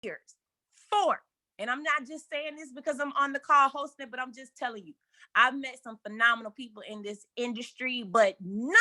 years. 4. And I'm not just saying this because I'm on the call hosting it, but I'm just telling you, I've met some phenomenal people in this industry, but none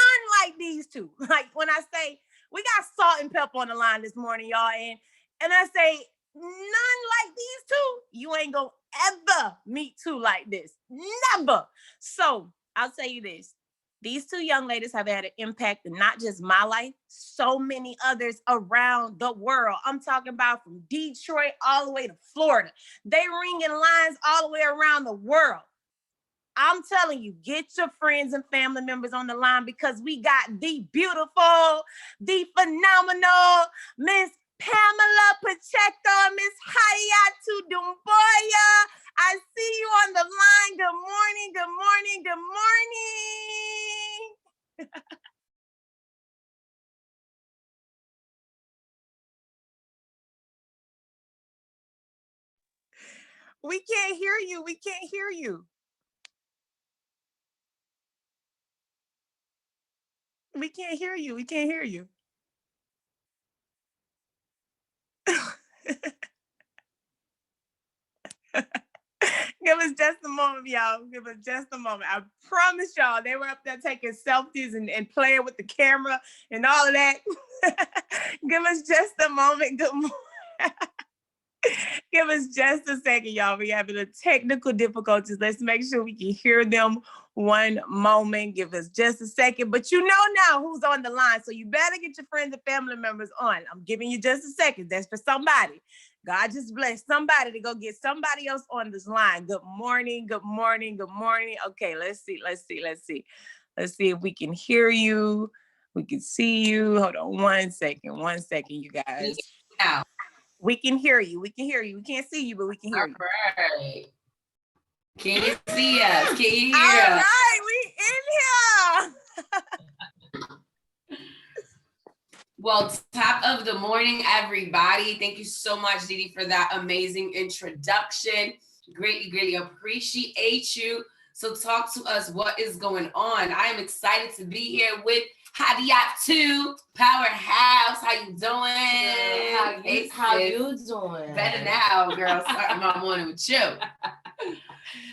like these two. Like when I say we got Salt and Pepper on the line this morning, y'all, and I say none like these two, you ain't gonna ever meet two like this. Never. So I'll tell you this. These two young ladies have had an impact in not just my life, so many others around the world. I'm talking about from Detroit all the way to Florida. They ringing lines all the way around the world. I'm telling you, get your friends and family members on the line because we got the beautiful, the phenomenal Miss Pamela Pacheco, Miss Hayatu Dumboya. I see you on the line. Good morning, good morning, good morning. We can't hear you. We can't hear you. We can't hear you. We can't hear you. Give us just a moment, y'all. Give us just a moment. I promise y'all, they were up there taking selfies and playing with the camera and all of that. Give us just a moment. Good morning. Give us just a second, y'all. We're having a technical difficulties. Let's make sure we can hear them one moment. Give us just a second. But you know now who's on the line. So you better get your friends and family members on. I'm giving you just a second. That's for somebody. God just bless somebody to go get somebody else on this line. Good morning. Good morning. Good morning. Okay, let's see. Let's see if we can hear you. We can see you. Hold on one second. One second, you guys. Now. We can hear you. We can hear you. We can't see you, but we can hear you. All right. Can you see us? Can you hear us? All right, we in here. Well, top of the morning, everybody. Thank you so much, Didi, for that amazing introduction. Greatly appreciate you. So talk to us. What is going on? I am excited to be here with Hayatu Powerhouse. How you doing? How you doing? Better now, girl. Starting my morning with you.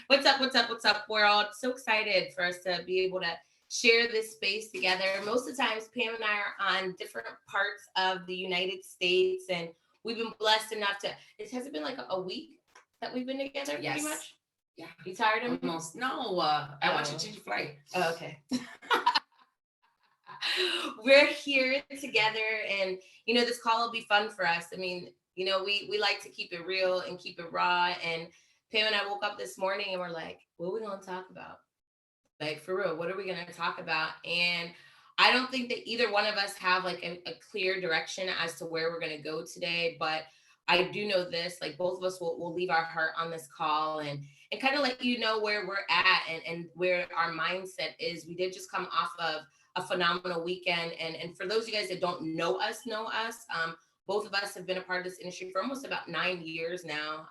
What's up, world? So excited for us to be able to share this space together. Most of the times, Pam and I are on different parts of the United States, and we've been blessed enough to, has it been like a week that we've been together, yes. Pretty much? Yeah. You tired of me? Almost. No, I want you to change your flight. Oh, okay. We're here together, and this call will be fun for us. I mean, we like to keep it real and keep it raw. And Pam and I woke up this morning and we're like, what are we going to talk about? Like, for real, what are we going to talk about? And I don't think that either one of us have like a clear direction as to where we're going to go today, but I do know this, like both of us will leave our heart on this call and kind of let you know where we're at and where our mindset is. We did just come off of a phenomenal weekend. And for those of you guys that don't know us, both of us have been a part of this industry for almost about 9 years now.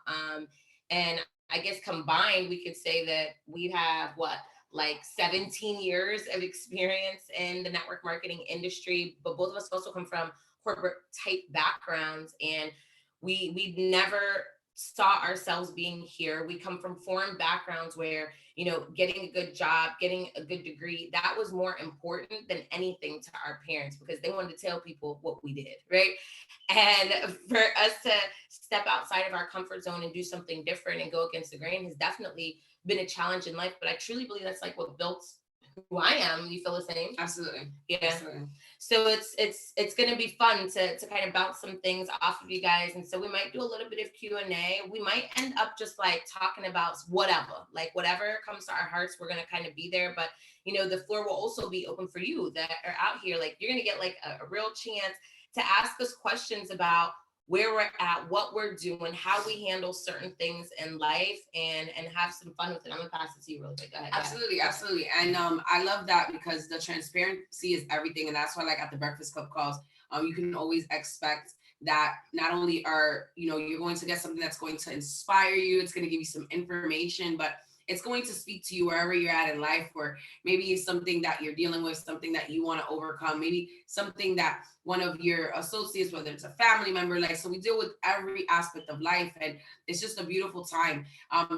And I guess combined, we could say that we have like 17 years of experience in the network marketing industry, but both of us also come from corporate type backgrounds, and we never saw ourselves being here. We come from foreign backgrounds where, getting a good job, getting a good degree, that was more important than anything to our parents because they wanted to tell people what we did, right? And for us to step outside of our comfort zone and do something different and go against the grain has definitely been a challenge in life, but I truly believe that's like what built who I am. You feel the same? Absolutely. Yeah. Absolutely. So it's going to be fun to kind of bounce some things off of you guys. And so we might do a little bit of Q&A. We might end up just like talking about whatever comes to our hearts, we're going to kind of be there. But, the floor will also be open for you that are out here. Like you're going to get like a real chance to ask us questions about where we're at, what we're doing, how we handle certain things in life, and have some fun with it. I'm gonna pass it to you real quick. Go ahead. Absolutely. And I love that because the transparency is everything, and that's why, like at the Breakfast Club calls, you can always expect that not only are you're going to get something that's going to inspire you, it's going to give you some information, but it's going to speak to you wherever you're at in life, or maybe it's something that you're dealing with, something that you want to overcome, maybe something that one of your associates, whether it's a family member, like, so we deal with every aspect of life, and it's just a beautiful time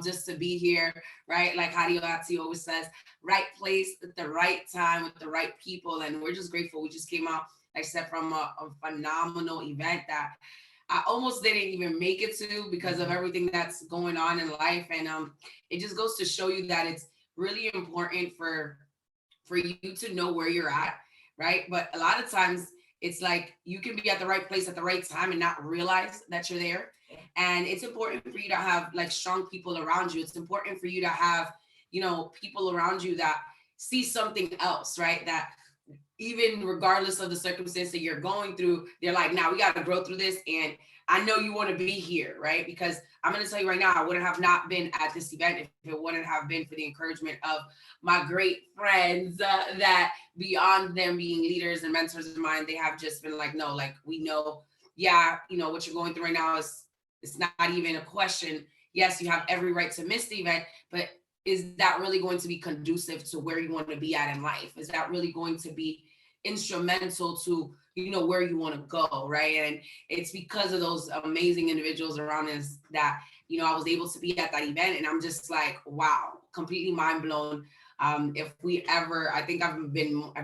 just to be here, right? Like Hariati always says, right place at the right time with the right people, and we're just grateful. We just came out, like I said, from a phenomenal event that I almost didn't even make it to because of everything that's going on in life. And it just goes to show you that it's really important for you to know where you're at, right? But a lot of times it's like you can be at the right place at the right time and not realize that you're there. And it's important for you to have like strong people around you. It's important for you to have, you know, people around you that see something else, right? That even regardless of the circumstance that you're going through, they're like, now we got to grow through this. And I know you want to be here, right? Because I'm going to tell you right now, I wouldn't have not been at this event if it wouldn't have been for the encouragement of my great friends that beyond them being leaders and mentors of mine, they have just been like, no, like, we know, yeah, you know, what you're going through right now is, it's not even a question. Yes, you have every right to miss the event, but is that really going to be conducive to where you want to be at in life? Is that really going to be instrumental to, you know, where you want to go, right? And it's because of those amazing individuals around us that, you know, I was able to be at that event, and I'm just like, wow, completely mind blown. If we ever, I think I've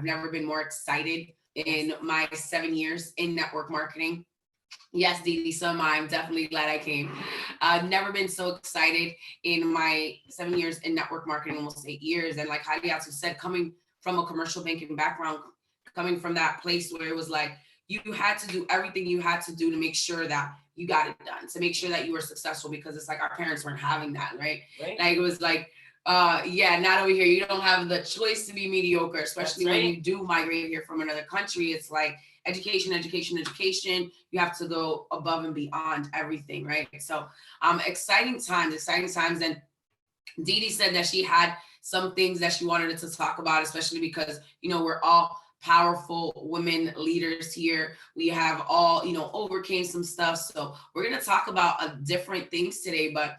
never been more excited in my 7 years in network marketing. Yes, Didi, so I'm definitely glad I came. I've never been so excited in my 7 years in network marketing, almost 8 years. And like Hadiatu said, coming from a commercial banking background, coming from that place where it was like, you had to do everything you had to do to make sure that you got it done, to make sure that you were successful, because it's like our parents weren't having that, right? Like it was like, yeah, not over here. You don't have the choice to be mediocre, especially when you do migrate here from another country. It's like education. You have to go above and beyond everything, right? So exciting times. And Didi said that she had some things that she wanted to talk about, especially because, you know, we're all powerful women leaders here. We have all, you know, overcame some stuff. So we're going to talk about different things today, but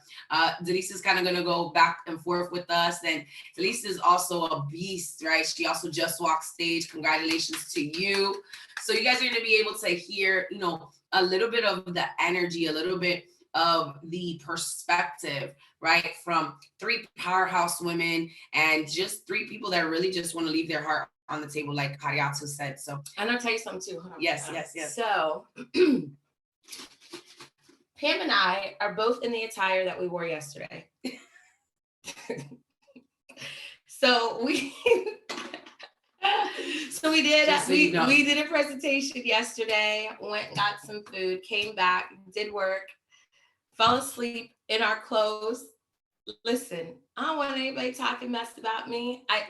Denise is kind of going to go back and forth with us. And Denise is also a beast, right? She also just walked stage. Congratulations to you. So you guys are going to be able to hear, you know, a little bit of the energy, a little bit of the perspective, right? From 3 powerhouse women and just 3 people that really just want to leave their heart on the table, like Hariatu said. So and I'll tell you something too. Hold on. Yes. So Pam and I are both in the attire that we wore yesterday. So we did a presentation yesterday, went and got some food, came back, did work, fell asleep in our clothes. Listen, I don't want anybody talking mess about me. I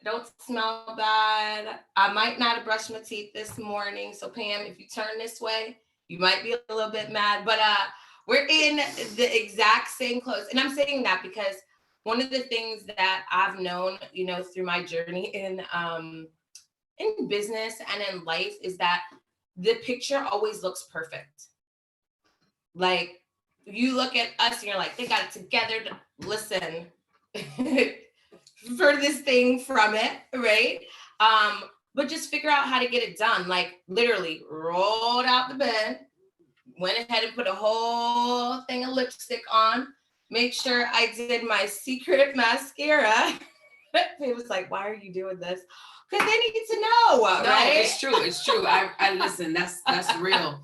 don't smell bad. I might not have brushed my teeth this morning. So Pam, if you turn this way, you might be a little bit mad, but we're in the exact same clothes. And I'm saying that because one of the things that I've known, you know, through my journey in business and in life is that the picture always looks perfect. Like you look at us and you're like, they got it together. Listen, for this thing from it, right? But just figure out how to get it done. Like literally rolled out the bed, went ahead and put a whole thing of lipstick on, make sure I did my secret mascara. It was like, why are you doing this? Because they need to know, right? No, it's true. I listen, that's real.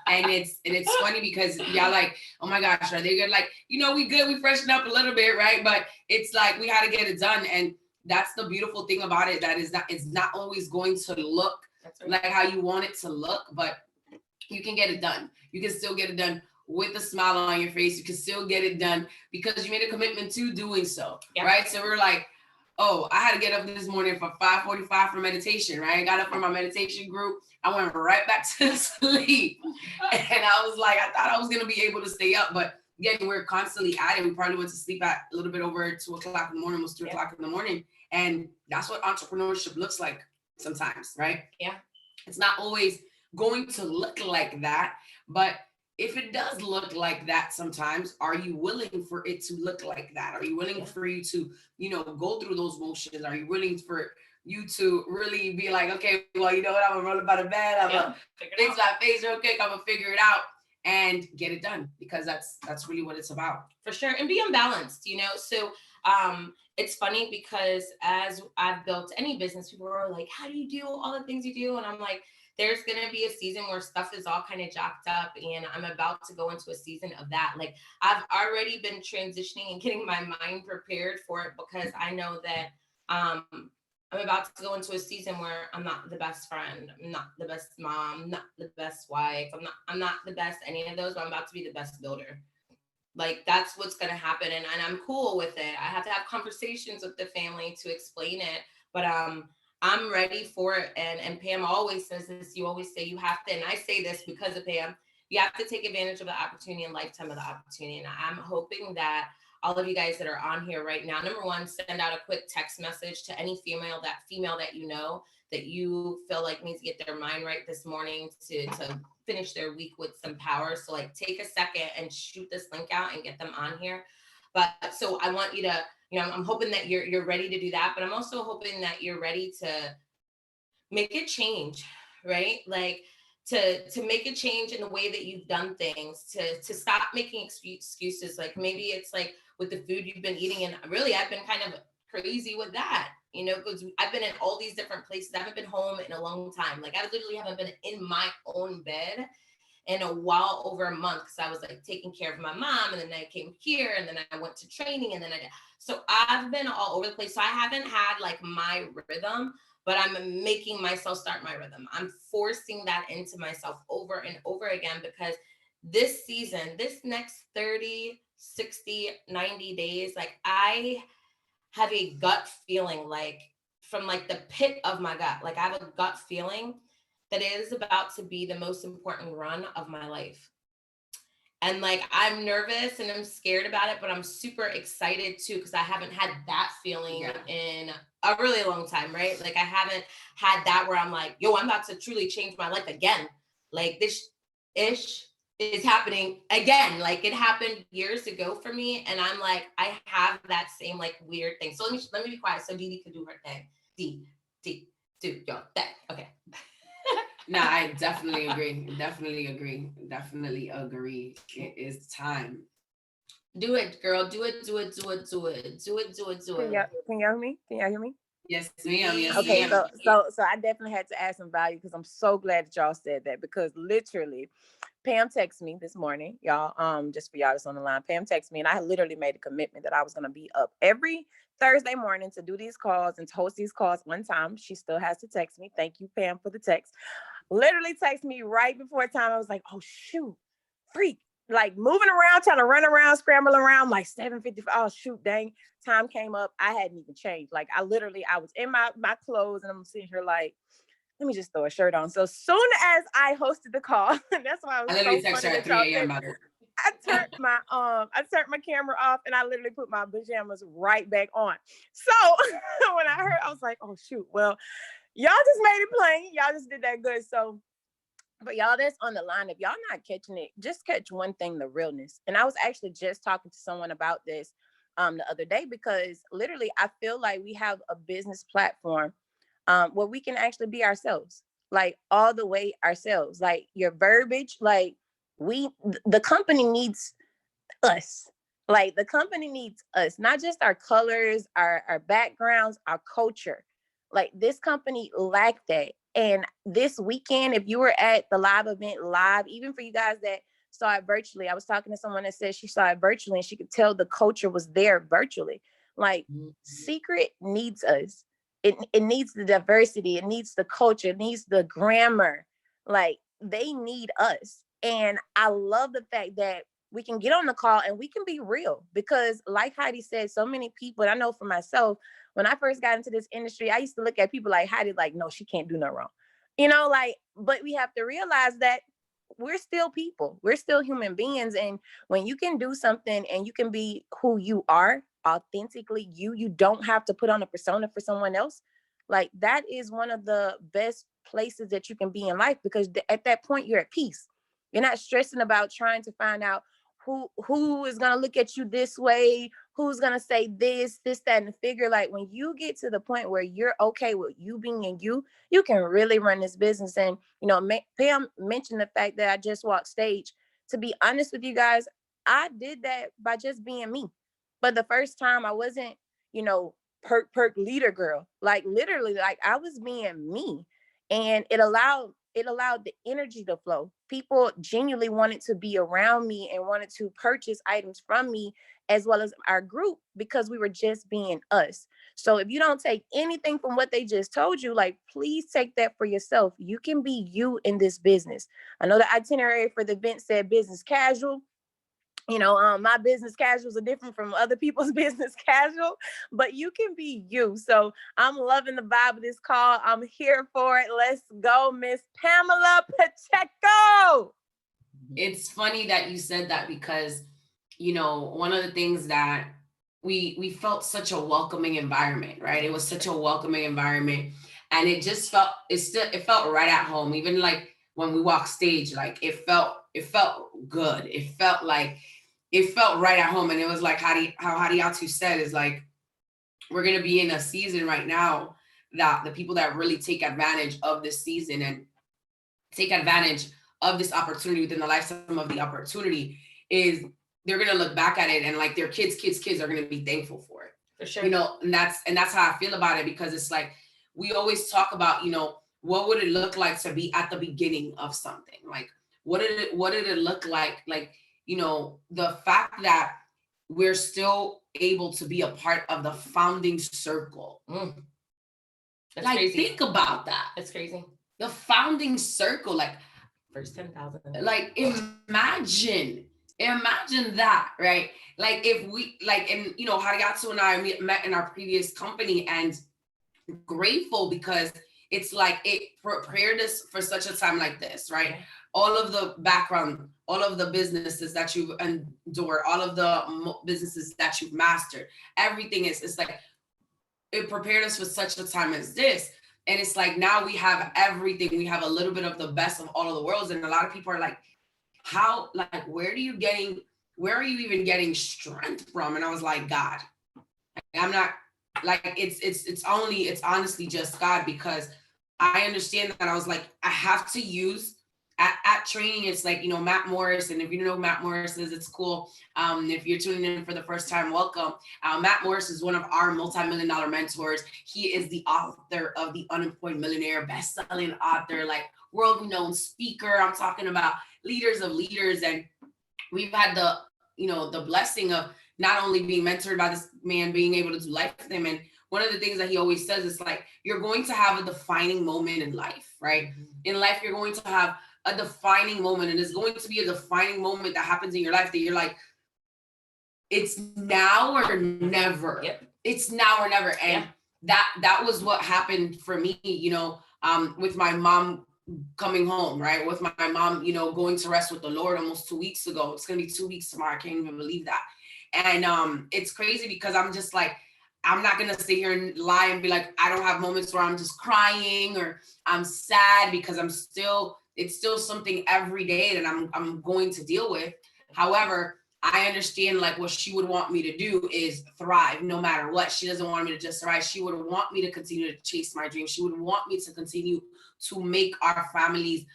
And it's funny because y'all like, oh my gosh, are they good? Like, you know, we good, we freshen up a little bit, right? But it's like we had to get it done. And that's the beautiful thing about it. That is that it's not always going to look like how you want it to look, but you can get it done. You can still get it done with a smile on your face. You can still get it done because you made a commitment to doing so, right? So we're like, oh, I had to get up this morning for 5:45 for meditation, right? I got up for my meditation group. I went right back to sleep. And I was like, I thought I was going to be able to stay up, but again, we're constantly at it. We probably went to sleep at a little bit over 2 o'clock in the morning, almost 3 o'clock in the morning. And that's what entrepreneurship looks like sometimes, right? Yeah. It's not always going to look like that, but if it does look like that sometimes, are you willing for it to look like that? Are you willing for you to, go through those motions? Are you willing for you to really be like, okay, well, you know what? I'm gonna roll up out of bed. I'm gonna fix my face real quick. I'm gonna figure it out and get it done, because that's really what it's about. For sure. And be unbalanced, So it's funny because as I've built any business, people are like, how do you do all the things you do? And I'm like, there's going to be a season where stuff is all kind of jacked up, and I'm about to go into a season of that. Like, I've already been transitioning and getting my mind prepared for it, because I know that I'm about to go into a season where I'm not the best friend, I'm not the best mom, not the best wife, I'm not the best any of those, but I'm about to be the best builder. Like, that's what's going to happen, and I'm cool with it. I have to have conversations with the family to explain it, but I'm ready for it. And Pam always says this. You always say you have to, and I say this because of Pam, you have to take advantage of the opportunity and lifetime of the opportunity. And I'm hoping that all of you guys that are on here right now, number one, send out a quick text message to any female that that you feel like needs to get their mind right this morning to finish their week with some power. So like, take a second and shoot this link out and get them on here. But so I want you to, I'm hoping that you're ready to do that, but I'm also hoping that you're ready to make a change, right? Like, to make a change in the way that you've done things, to stop making excuses. Like, maybe it's like with the food you've been eating, and really I've been kind of crazy with that, because I've been in all these different places. I haven't been home in a long time. Like, I literally haven't been in my own bed in a while, over a month, because I was like taking care of my mom, and then I came here, and then I went to training, and then so I've been all over the place. So I haven't had like my rhythm, but I'm making myself start my rhythm. I'm forcing that into myself over and over again, because this season, this next 30, 60, 90 days, like, I have a gut feeling, like, from like the pit of my gut, like, I have a gut feeling that it is about to be the most important run of my life. And like, I'm nervous and I'm scared about it, but I'm super excited too, because I haven't had that feeling in a really long time, right? Like, I haven't had that where I'm like, yo, I'm about to truly change my life again. Like, this ish is happening again. Like, it happened years ago for me, and I'm like, I have that same like weird thing. So let me be quiet so Dee Dee could do her thing. Dee, do your thing. Okay. No, I definitely agree. It is time. Do it, girl. Do it. Can y'all hear me? Yes, ma'am. Yes, Okay, ma'am. so I definitely had to add some value, because I'm so glad that y'all said that, because literally Pam texted me this morning, y'all, just for y'all that's on the line. Pam texted me, and I literally made a commitment that I was going to be up every Thursday morning to do these calls and to host these calls one time. She still has to text me. Thank you, Pam, for the text. Literally text me right before time. I was like, oh, shoot, freak. Like, moving around, trying to run around, scramble around, like 7:55. Oh, shoot, dang. Time came up. I hadn't even changed. Like, I was in my clothes, and I'm sitting here like, let me just throw a shirt on. So soon as I hosted the call, that's why I was literally text her at 3 a.m. I turned my camera off, and I literally put my pajamas right back on. So when I heard, I was like, oh shoot, well, y'all just made it plain. Y'all just did that good. So, but y'all that's on the line, if y'all not catching it, just catch one thing: the realness. And I was actually just talking to someone about this the other day, because literally I feel like we have a business platform where we can actually be ourselves, like all the way ourselves, like your verbiage, like the company needs us. Like, the company needs us, not just our colors, our backgrounds, our culture. Like, this company lacked that. And this weekend, if you were at the live event live, even for you guys that saw it virtually, I was talking to someone that said she saw it virtually and she could tell the culture was there virtually. Like, Secret needs us. It needs the diversity. It needs the culture. It needs the grammar. Like, they need us. And I love the fact that we can get on the call and we can be real, because like Heidi said, so many people, and I know for myself, when I first got into this industry, I used to look at people like Heidi, like, no, she can't do no wrong. Like, but we have to realize that we're still people. We're still human beings. And when you can do something and you can be who you are, authentically you don't have to put on a persona for someone else. Like, that is one of the best places that you can be in life, because at that point you're at peace. You're not stressing about trying to find out who is gonna look at you this way, who's gonna say this, that, and the figure. Like when you get to the point where you're okay with you being you can really run this business. And Pam mentioned the fact that I just walked stage. To be honest with you guys, I did that by just being me. But the first time I wasn't, perk leader girl. Like literally, like I was being me. And it allowed the energy to flow. People genuinely wanted to be around me and wanted to purchase items from me, as well as our group, because we were just being us. So if you don't take anything from what they just told you, like, please take that for yourself. You can be you in this business. I know the itinerary for the event said business casual. My business casuals are different from other people's business casual, but you can be you. So I'm loving the vibe of this call. I'm here for it. Let's go, Miss Pamela Pacheco. It's funny that you said that because, one of the things that we felt such a welcoming environment, right? It was such a welcoming environment, and it just felt, it felt right at home. Even like when we walked stage, like it felt good. It felt right at home. And it was like how Hadiatu said, is like, we're going to be in a season right now that the people that really take advantage of this season and take advantage of this opportunity within the lifetime of the opportunity is they're going to look back at it and like their kids are going to be thankful for it. For sure. And that's how I feel about it, because it's like, we always talk about, what would it look like to be at the beginning of something? Like, what did it look like? Like, the fact that we're still able to be a part of the founding circle. That's like, crazy. Think about that. That's crazy. The founding circle, like first 10,000. Like imagine that, right? Like if we, like, and Hadiatu and I met in our previous company, and grateful because it's like it prepared us for such a time like this, right? All of the background, all of the businesses that you've endured, all of the businesses that you've mastered, everything it's like it prepared us for such a time as this. And it's like now we have everything. We have a little bit of the best of all of the worlds. And a lot of people are like, how, like, where are you even getting strength from? And I was like, God. I'm not like, it's honestly just God, because I understand that. I was like, I have to use at training. It's like, Matt Morris. And if you know who Matt Morris is, it's cool. If you're tuning in for the first time, welcome. Matt Morris is one of our multi-million-dollar mentors. He is the author of The Unemployed Millionaire, best-selling author, like world-renowned speaker. I'm talking about leaders of leaders. And we've had the blessing of not only being mentored by this man, being able to do life with him. And one of the things that he always says is like, you're going to have a defining moment in life, right? In life, you're going to have a defining moment, and it's going to be a defining moment that happens in your life that you're like, it's now or never. Yep. It's now or never. And that was what happened for me, with my mom coming home, right? With my mom, going to rest with the Lord almost 2 weeks ago. It's going to be 2 weeks tomorrow. I can't even believe that. And it's crazy because I'm just like, I'm not going to sit here and lie and be like, I don't have moments where I'm just crying or I'm sad, because it's still something every day that I'm going to deal with. However, I understand like what she would want me to do is thrive no matter what. She doesn't want me to just thrive. She would want me to continue to chase my dreams. She would want me to continue to make our family's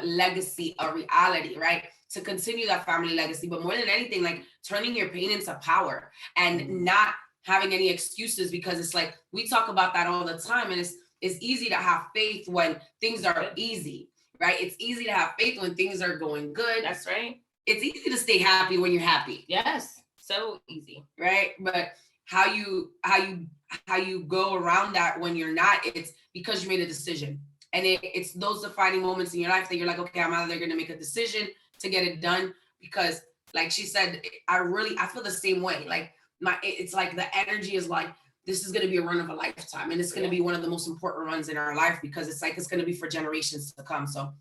legacy a reality, right? To continue that family legacy. But more than anything, like turning your pain into power and not having any excuses, because it's like, we talk about that all the time. And it's easy to have faith when things are easy, right? It's easy to have faith when things are going good. That's right. It's easy to stay happy when you're happy. Yes. So easy. Right. But how you go around that when you're not, it's because you made a decision. And it's those defining moments in your life that you're like, okay, I'm either going to make a decision to get it done, because like she said, I feel the same way. Like it's like the energy is like, this is going to be a run of a lifetime. And it's going to be one of the most important runs in our life, because it's like, it's going to be for generations to come. So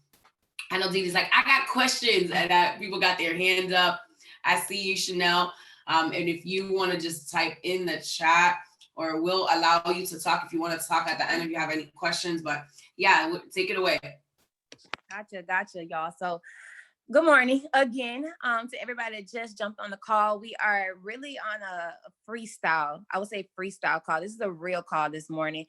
I know Didi's like, I got questions, and people got their hands up. I see you, Chanel. And if you want to just type in the chat, or we'll allow you to talk if you want to talk at the end if you have any questions. But yeah, take it away. Gotcha, y'all. So Good morning again, to everybody that just jumped on the call. We are really on a freestyle. I would say freestyle call. This is a real call this morning.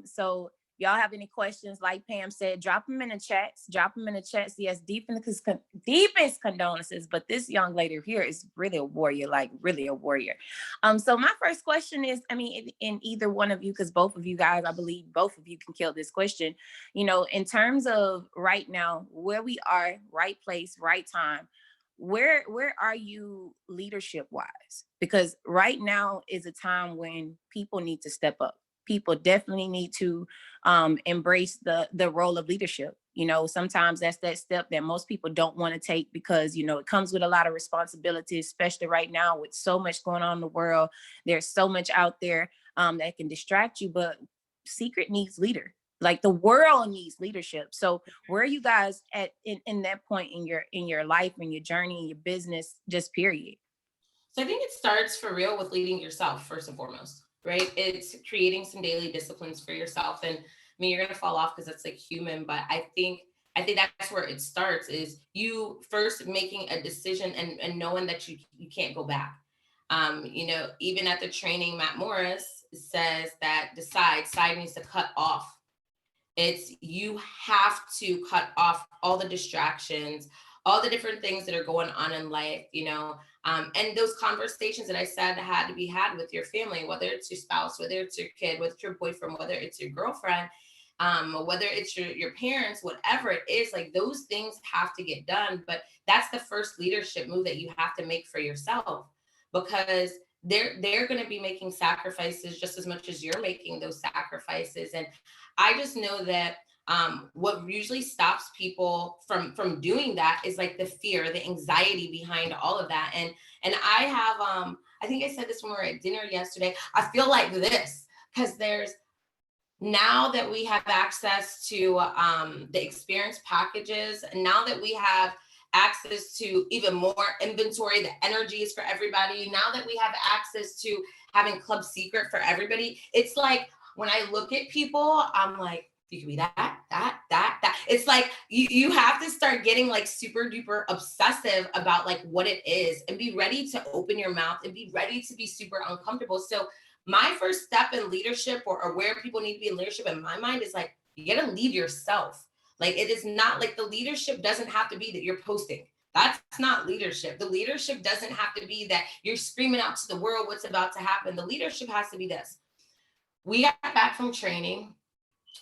So y'all have any questions, like Pam said, drop them in the chats. Drop them in the chats. Yes, deepest condolences. But this young lady here is really a warrior, like really a warrior. So my first question is, I mean, in either one of you, because both of you guys, I believe both of you can kill this question. You know, in terms of right now, where we are, right place, right time, where are you leadership wise? Because right now is a time when people need to step up. People definitely need to embrace the role of leadership. You know, sometimes that's that step that most people don't want to take, because you know it comes with a lot of responsibility, especially right now with so much going on in the world. There's so much out there that can distract you, but secret needs leader. Like the world needs leadership. So where are you guys at in that point in your life, in your journey, in your business, just period? So I think it starts for real with leading yourself first and foremost, right? It's creating some daily disciplines for yourself. And I mean, you're gonna fall off because that's like human, but I think that's where it starts, is you first making a decision and knowing that you can't go back. You know, even at the training, Matt Morris says that side needs to cut off. It's you have to cut off all the distractions, all the different things that are going on in life, you know, and those conversations that I said had to be had with your family, whether it's your spouse, whether it's your kid, whether it's your boyfriend, whether it's your girlfriend, whether it's your parents, whatever it is, like those things have to get done. But that's the first leadership move that you have to make for yourself, because they're going to be making sacrifices just as much as you're making those sacrifices. And I just know that what usually stops people from doing that is like the fear, the anxiety behind all of that. And I have I think I said this when we were at dinner yesterday. I feel like this because there's, now that we have access to the experience packages, and now that we have access to even more inventory, the energy is for everybody. Now that we have access to having Club Secret for everybody, it's like when I look at people, I'm like, you can be that. It's like you have to start getting like super duper obsessive about like what it is, and be ready to open your mouth and be ready to be super uncomfortable. So my first step in leadership, or where people need to be in leadership in my mind, is like, you gotta lead yourself. Like, it is not like the leadership doesn't have to be that you're posting. That's not leadership. The leadership doesn't have to be that you're screaming out to the world what's about to happen. The leadership has to be this. We got back from training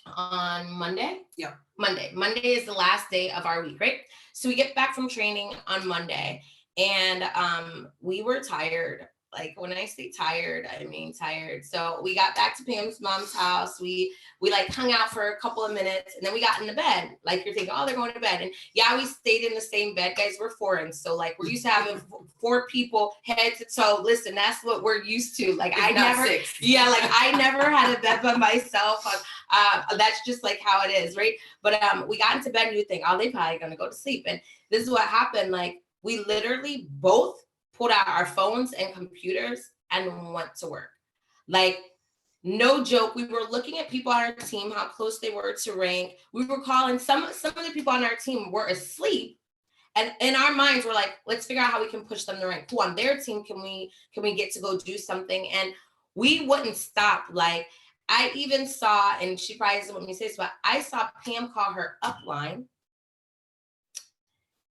on Monday. Yeah. Monday is the last day of our week, right? So we get back from training on Monday, and we were tired. Like, when I say tired, I mean tired. So we got back to Pam's mom's house. We like hung out for a couple of minutes, and then we got into bed. Like, you're thinking, oh, they're going to bed. And yeah, we stayed in the same bed, guys. We're foreign. So like, we're used to having 4 people head to toe. Listen, that's what we're used to. Like, I never, 6. Yeah, like I never had a bed by myself. That's just like how it is, right? But we got into bed, and you think, oh, they probably gonna go to sleep. And this is what happened. Like, we literally both pulled out our phones and computers and went to work. Like, no joke. We were looking at people on our team, how close they were to rank. We were calling some of the people on our team were asleep. And in our minds, we're like, let's figure out how we can push them to rank. Who on their team can we get to go do something? And we wouldn't stop. Like, I even saw, and she probably doesn't want me to say this, but I saw Pam call her upline,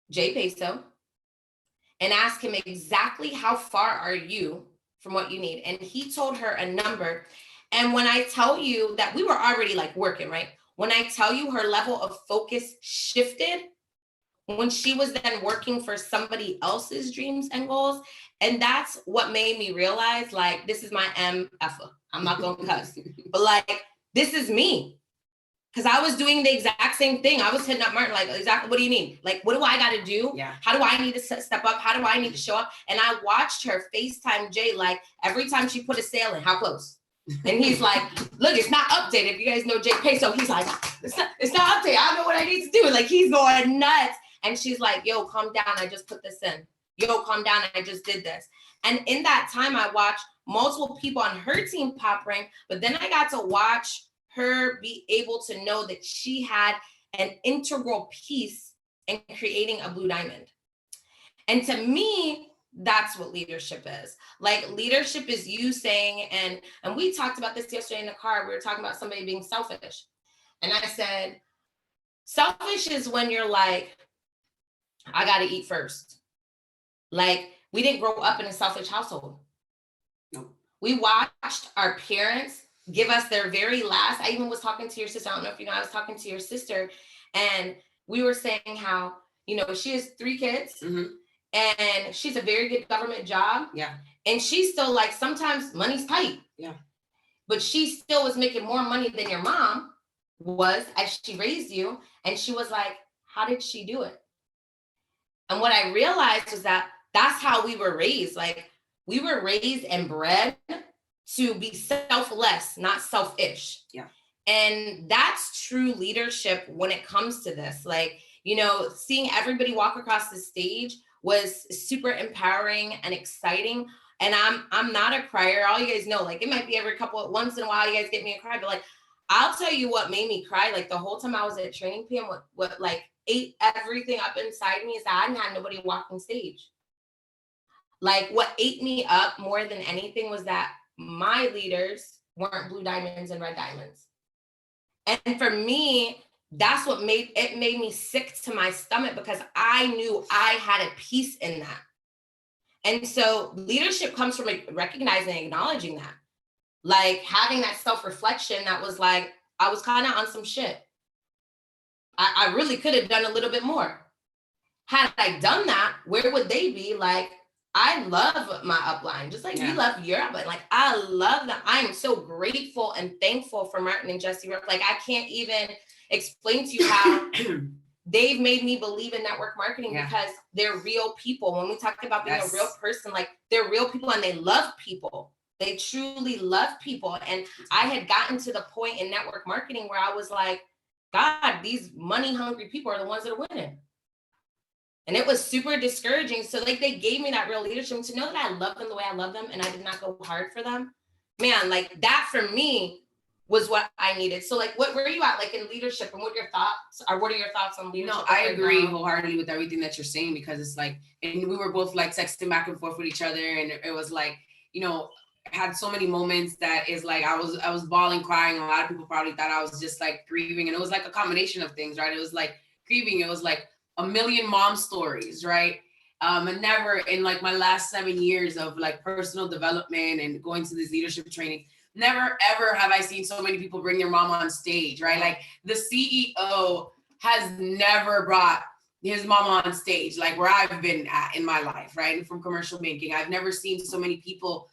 Jay Peso, and ask him exactly how far are you from what you need. And he told her a number. And when I tell you that we were already like working, right? When I tell you her level of focus shifted when she was then working for somebody else's dreams and goals. And that's what made me realize, like, this is my MF. I'm not gonna cuss, but like, this is me. Because I was doing the exact same thing. I was hitting up Martin, like, exactly, what do you need? Like, what do I got to do? Yeah. How do I need to step up? How do I need to show up? And I watched her FaceTime Jay, like, every time she put a sale in, how close? And he's like, look, it's not updated. If you guys know Jay Peso, he's like, it's not updated. I don't know what I need to do. Like, he's going nuts. And she's like, yo, calm down. I just put this in. Yo, calm down. I just did this. And in that time, I watched multiple people on her team pop rank, but then I got to watch her be able to know that she had an integral piece and creating a blue diamond. And to me, that's what leadership is. Like, leadership is you saying, and we talked about this yesterday in the car. We were talking about somebody being selfish. And I said, selfish is when you're like, I got to eat first. Like, we didn't grow up in a selfish household. No. We watched our parents give us their very last. I even was talking to your sister. I don't know if you know, I was talking to your sister, and we were saying how, you know, she has 3 kids. Mm-hmm. And she's a very good government job. Yeah. And she's still like, sometimes money's tight. Yeah. But she still was making more money than your mom was as she raised you. And she was like, how did she do it? And what I realized was that that's how we were raised. Like, we were raised and bred to be selfless, not selfish. Yeah. And that's true leadership when it comes to this. Like, you know, seeing everybody walk across the stage was super empowering and exciting. And I'm not a crier. All you guys know, like, it might be every once in a while you guys get me a cry, but like, I'll tell you what made me cry. Like, the whole time I was at training PM, what like ate everything up inside me is that I didn't have nobody walking stage. Like, what ate me up more than anything was that my leaders weren't blue diamonds and red diamonds. And for me, that's what made me sick to my stomach, because I knew I had a piece in that. And so leadership comes from recognizing and acknowledging that, like having that self-reflection that was like, I was kind of on some shit. I really could have done a little bit more. Had I done that, where would they be? Like, I love my upline, just like you love your upline. Like, I love them. I am so grateful and thankful for Martin and Jesse. Like, I can't even explain to you how they've made me believe in network marketing, because they're real people. When we talk about being a real person, like, they're real people and they love people. They truly love people. And I had gotten to the point in network marketing where I was like, God, these money hungry people are the ones that are winning. And it was super discouraging. So like, they gave me that real leadership to know that I love them the way I love them and I did not go hard for them. Man, like, that for me was what I needed. So like, where are you at, like, in leadership, and what are your thoughts on leadership? No, I agree wholeheartedly with everything that you're saying, because it's like, and we were both like texting back and forth with each other, and it was like, you know, had so many moments that is like, I was bawling, crying. A lot of people probably thought I was just like grieving, and it was like a combination of things, right? It was like grieving. It was like a million mom stories, right? And never in like my last 7 years of like personal development and going to this leadership training, never ever have I seen so many people bring their mom on stage, right? Like, the CEO has never brought his mom on stage, like where I've been at in my life, right? And from commercial banking, I've never seen so many people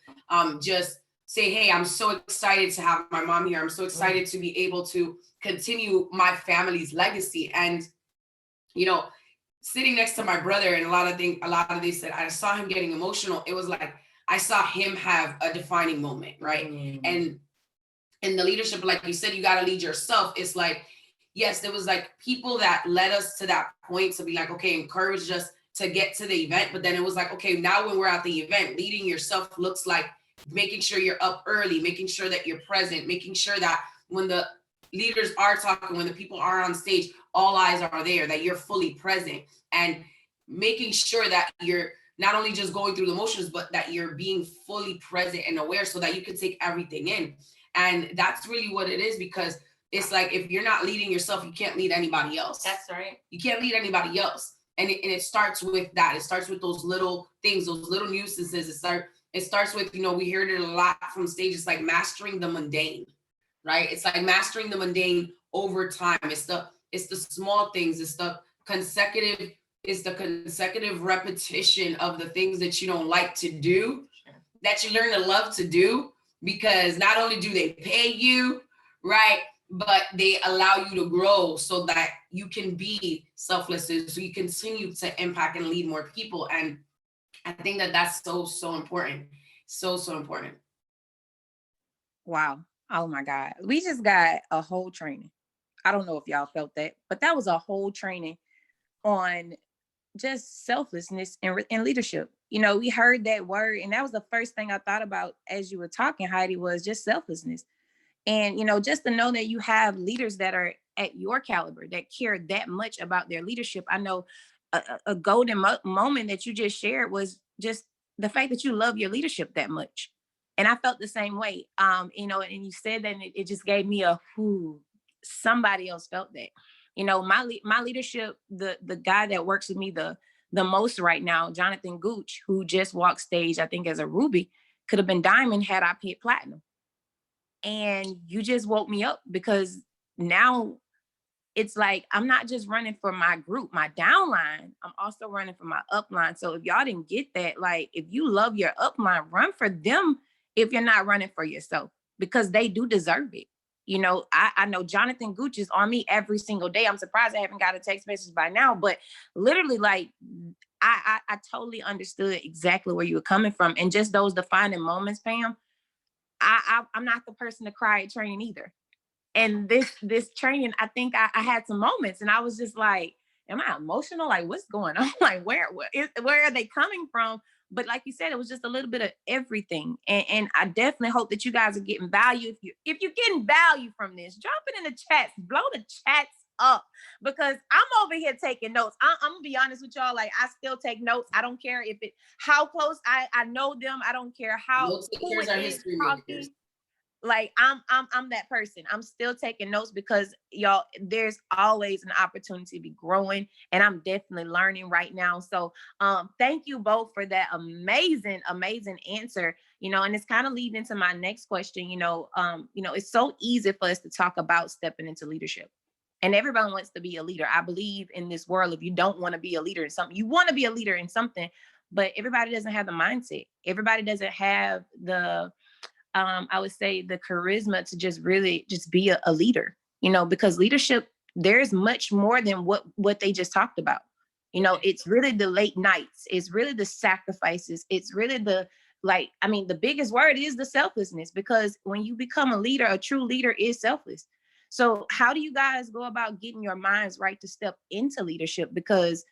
just say, hey, I'm so excited to have my mom here. I'm so excited to be able to continue my family's legacy. And, you know, sitting next to my brother, and a lot of they said, I saw him getting emotional. It was like, I saw him have a defining moment, right? And in the leadership, like you said, you got to lead yourself. It's like, yes, there was like people that led us to that point to be like, okay, encouraged us to get to the event. But then it was like, okay, now when we're at the event, leading yourself looks like making sure you're up early, making sure that you're present, making sure that when the leaders are talking, when the people are on stage, all eyes are there, that you're fully present, and making sure that you're not only just going through the motions, but that you're being fully present and aware so that you can take everything in. And that's really what it is, because it's like, if you're not leading yourself, you can't lead anybody else. That's right. You can't lead anybody else. And it starts with that. It starts with those little things, those little nuisances. It starts with, you know, we heard it a lot from stage. It's like mastering the mundane, right? It's like mastering the mundane over time. It's the small things. It's the consecutive repetition of the things that you don't like to do, that you learn to love to do, because not only do they pay you, right, but they allow you to grow so that you can be selfless, so you continue to impact and lead more people. And I think that that's so important. So important. Wow. Oh my God. We just got a whole training. I don't know if y'all felt that, but that was a whole training on just selflessness and leadership. You know, we heard that word, and that was the first thing I thought about as you were talking, Heidi, was just selflessness. And, you know, just to know that you have leaders that are at your caliber that care that much about their leadership. I know a golden moment that you just shared was just the fact that you love your leadership that much. And I felt the same way. And you said that, and it just gave me a whoo. Somebody else felt that. My leadership, the guy that works with me the most right now, Jonathan Gooch, who just walked stage, I think as a Ruby, could have been diamond had I hit platinum. And you just woke me up, because now it's like I'm not just running for my group, my downline, I'm also running for my upline. So if y'all didn't get that, like, if you love your upline, run for them if you're not running for yourself, because they do deserve it. I know Jonathan Gooch is on me every single day. I'm surprised I haven't got a text message by now, but literally, like, I totally understood exactly where you were coming from. And just those defining moments, Pam, I'm not the person to cry at training either. And this training, I think I had some moments, and I was just like, am I emotional? Like, what's going on? Like, where are they coming from? But like you said, it was just a little bit of everything. And I definitely hope that you guys are getting value. If you're getting value from this, drop it in the chats, blow the chats up, because I'm over here taking notes. I'm gonna be honest with y'all. Like, I still take notes. I don't care how close I know them. I don't care Note takers are history makers. Like, I'm that person. I'm still taking notes, because y'all, there's always an opportunity to be growing, and I'm definitely learning right now. So thank you both for that amazing answer. And it's kind of leading to my next question. It's so easy for us to talk about stepping into leadership, and everybody wants to be a leader. I believe in this world, if you don't want to be a leader in something, you want to be a leader in something, but everybody doesn't have the mindset. Everybody doesn't have the I would say the charisma to just really just be a leader, because leadership, there's much more than what they just talked about. It's really the late nights. It's really the sacrifices. It's really the biggest word is the selflessness, because when you become a leader, a true leader is selfless. So how do you guys go about getting your minds right to step into leadership? Because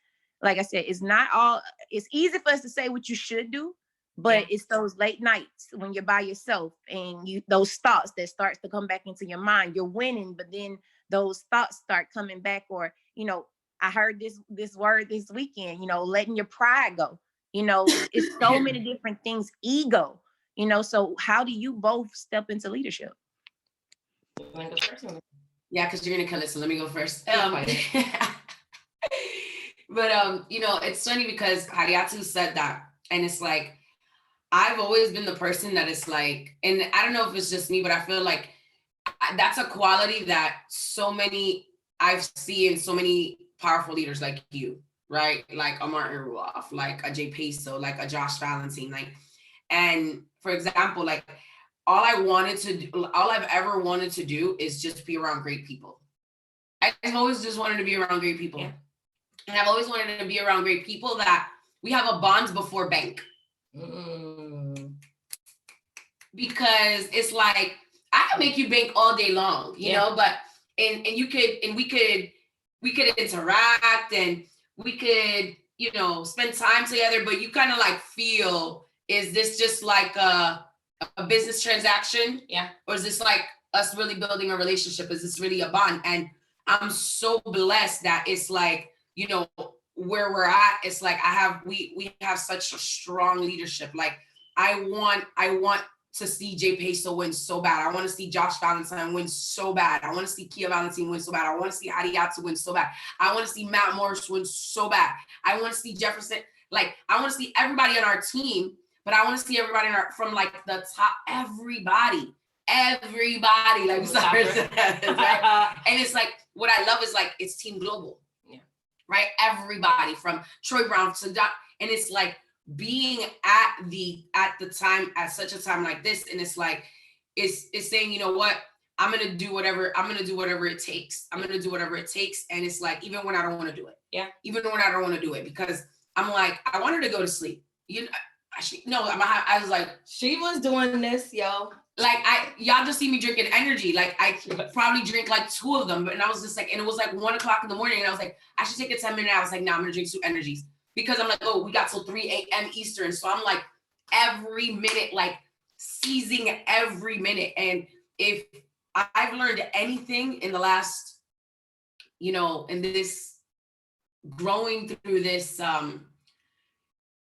like I said, it's easy for us to say what you should do, but it's those late nights when you're by yourself, and those thoughts that starts to come back into your mind. You're winning, but then those thoughts start coming back. Or, I heard this word this weekend, letting your pride go. It's so many different things, ego, so how do you both step into leadership? Yeah, because you're gonna kill it, so let me go first. But it's funny because Hariatu said that, and it's like, I've always been the person that is like, and I don't know if it's just me, but I feel like that's a quality that so many I've seen, so many powerful leaders like you, right? Like a Martin Ruoff, like a Jay Peso, like a Josh Valentine, and for example, like all I've ever wanted to do is just be around great people. I've always just wanted to be around great people. Yeah. And I've always wanted to be around great people that we have a bond before bank. Because it's like, I can make you bank all day long, you know, but and we could interact, and we could, spend time together, but you kind of like feel, is this just like a business transaction? Yeah. Or is this like us really building a relationship? Is this really a bond? And I'm so blessed that it's like, where we're at, it's like we have such a strong leadership. Like I want to see Jay Peso win so bad. I want to see Josh Valentine win so bad. I want to see Kia Valentine win so bad. I want to see Hariatu win so bad. I want to see Matt Morris win so bad. I want to see Jefferson. Like I want to see everybody on our team, but I want to see everybody from like the top, everybody, like Sarah said, right? And it's like, what I love is like, it's Team Global. Right? Everybody from Troy Brown to Doc. And it's like being at such a time like this. And it's like, it's saying, you know what? I'm going to do whatever it takes. I'm going to do whatever it takes. And it's like, even when I don't want to do it. Yeah. Even when I don't want to do it, because I'm like, I want her to go to sleep. I was like, she was doing this, yo. Like y'all just see me drinking energy. Like I probably drink like 2 of them, and I was just like, and it was like 1:00 in the morning, and I was like, I should take a 10-minute. I was like, I'm gonna drink 2 energies, because I'm like, oh, we got till 3 a.m. Eastern, so I'm like every minute, like seizing every minute. And if I've learned anything in the last you know, in this growing through this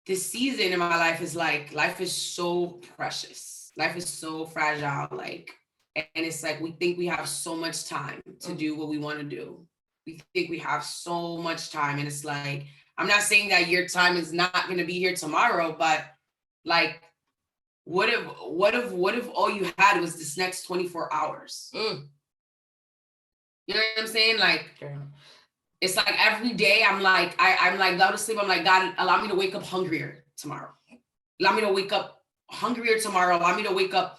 this season in my life is like, life is so precious. Life is so fragile. Like, and it's like, we think we have so much time to do what we want to do. We think we have so much time. And it's like, I'm not saying that your time is not going to be here tomorrow, but like, what if all you had was this next 24 hours? You know what I'm saying? Like, it's like every day I'm like, I'm like, go to sleep. I'm like, God, allow me to wake up hungrier tomorrow. Allow me to wake up hungrier tomorrow. Allow me to wake up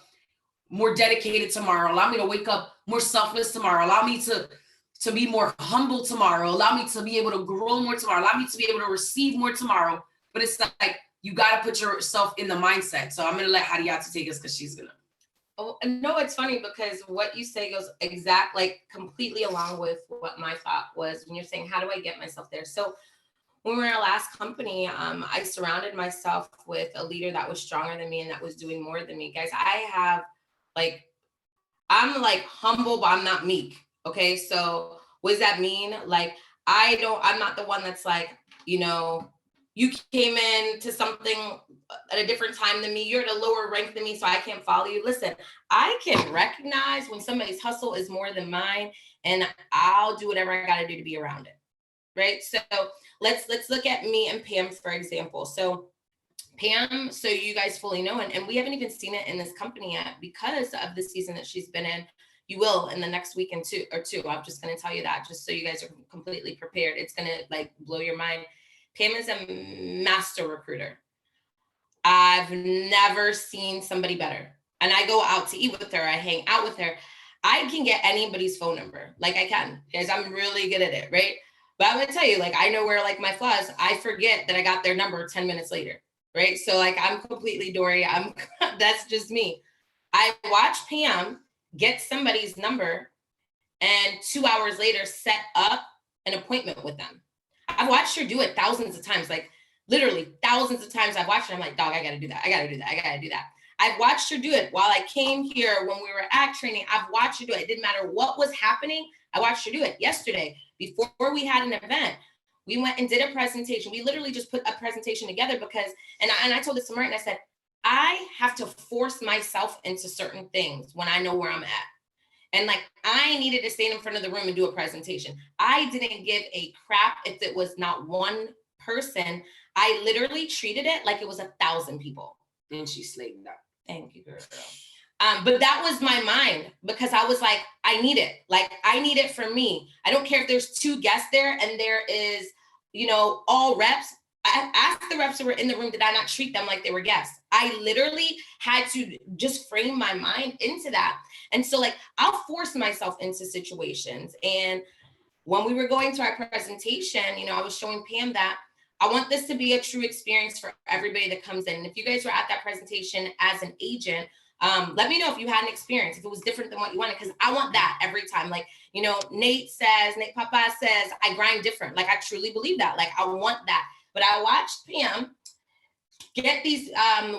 more dedicated tomorrow. Allow me to wake up more selfless tomorrow. Allow me to be more humble tomorrow. Allow me to be able to grow more tomorrow. Allow me to be able to receive more tomorrow. But it's like, you got to put yourself in the mindset. So I'm going to let Hadiata take us because she's going to. Oh, no, it's funny because what you say goes completely along with what my thought was when you're saying, how do I get myself there? So when we were in our last company, I surrounded myself with a leader that was stronger than me and that was doing more than me. Guys, I'm like humble, but I'm not meek. Okay. So what does that mean? Like, I'm not the one that's like, you know, you came in to something at a different time than me. You're at a lower rank than me, so I can't follow you. Listen, I can recognize when somebody's hustle is more than mine, and I'll do whatever I got to do to be around it. Right. So let's look at me and Pam, for example. So Pam, so you guys fully know, and we haven't even seen it in this company yet because of the season that she's been in. You will in the next week or two. I'm just going to tell you that just so you guys are completely prepared. It's going to like blow your mind. Pam is a master recruiter. I've never seen somebody better. And I go out to eat with her. I hang out with her. I can get anybody's phone number. Like I can, guys, I'm really good at it, right? But I'm gonna tell you, like, I know where like my flaws, I forget that I got their number 10 minutes later, right? So like, I'm completely Dory. That's just me. I watched Pam get somebody's number and 2 hours later set up an appointment with them. I've watched her do it thousands of times, like literally thousands of times. I've watched her. I'm like, dog, I got to do that. I got to do that. I got to do that. I've watched her do it while I came here when we were at training. I've watched her do it. It didn't matter what was happening. I watched her do it yesterday before we had an event. We went and did a presentation. We literally just put a presentation together because, and I told this to Martin, I said, I have to force myself into certain things when I know where I'm at. And like, I needed to stand in front of the room and do a presentation. I didn't give a crap if it was not one person. I literally treated it like it was 1,000 people. And she slayed that. Thank you, girl. But that was my mind because I was like, I need it. Like, I need it for me. I don't care if there's 2 guests there and there is, you know, all reps. I asked the reps that were in the room, did I not treat them like they were guests? I literally had to just frame my mind into that. And so like, I'll force myself into situations. And when we were going to our presentation, you know, I was showing Pam that I want this to be a true experience for everybody that comes in. And if you guys were at that presentation as an agent, let me know if you had an experience, if it was different than what you wanted, because I want that every time. Like, you know, Nate Papa says, I grind different. Like, I truly believe that. Like, I want that. But I watched Pam get these,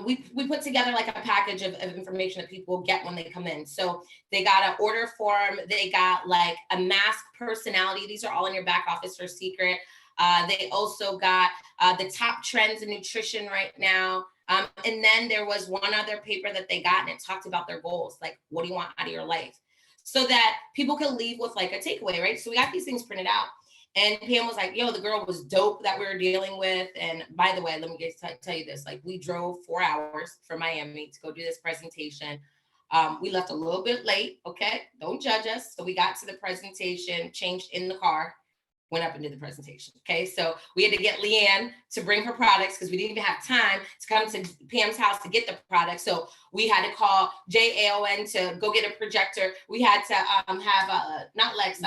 we put together like a package of information that people get when they come in. So they got an order form, they got like a mask personality. These are all in your back office for secret. They also got the top trends in nutrition right now. And then there was one other paper that they got and it talked about their goals. Like, what do you want out of your life? So that people could leave with like a takeaway, right? So we got these things printed out. And Pam was like, yo, the girl was dope that we were dealing with. And by the way, let me tell you this, like we drove 4 hours from Miami to go do this presentation. We left a little bit late, okay? Don't judge us. So we got to the presentation, changed in the car, went up and did the presentation, okay? So we had to get Leanne to bring her products because we didn't even have time to come to Pam's house to get the product. So we had to call JAON to go get a projector. We had to have, not Lex,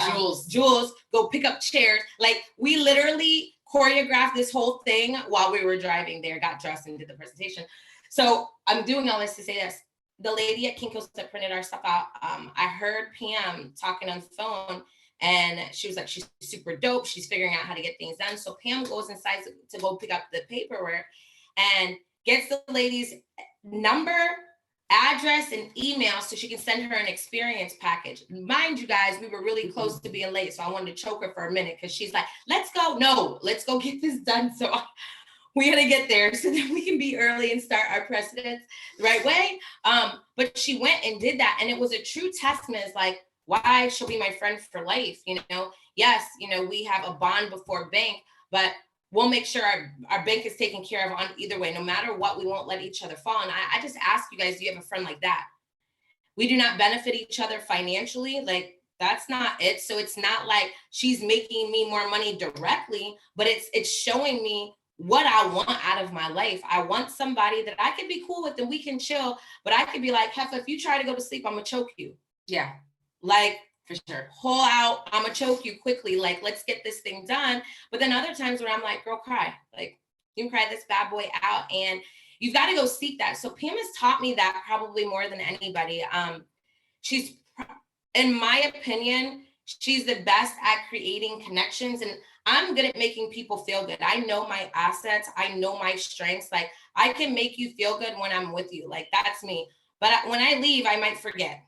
Jules go pick up chairs. Like we literally choreographed this whole thing while we were driving there, got dressed and did the presentation. So I'm doing all this to say this. The lady at Kinko's that printed our stuff out, I heard Pam talking on the phone. And she was like, she's super dope. She's figuring out how to get things done. So Pam goes inside to go pick up the paperwork and gets the lady's number, address and email so she can send her an experience package. Mind you guys, we were really close to being late, so I wanted to choke her for a minute because she's like, let's go. No, let's go get this done. So we got to get there so that we can be early and start our precedence the right way. But she went and did that. And it was a true testament. It's like, why she'll be my friend for life? You know, yes, you know, we have a bond before bank, but we'll make sure our bank is taken care of on either way. No matter what, we won't let each other fall. And I just ask you guys, do you have a friend like that? We do not benefit each other financially. Like, that's not it. So it's not like she's making me more money directly, but it's showing me what I want out of my life. I want somebody that I can be cool with and we can chill, but I could be like, Heffa, if you try to go to sleep, I'm gonna choke you. Yeah. Like, For sure. Pull out, I'm gonna choke you quickly. Like, let's get this thing done. But then other times where I'm like, girl, cry. Like, you can cry this bad boy out, and you've got to go seek that. So Pam has taught me that probably more than anybody. She's, in my opinion, she's the best at creating connections, and I'm good at making people feel good. I know my assets. I know my strengths. Like, I can make you feel good when I'm with you. Like, that's me. But when I leave, I might forget.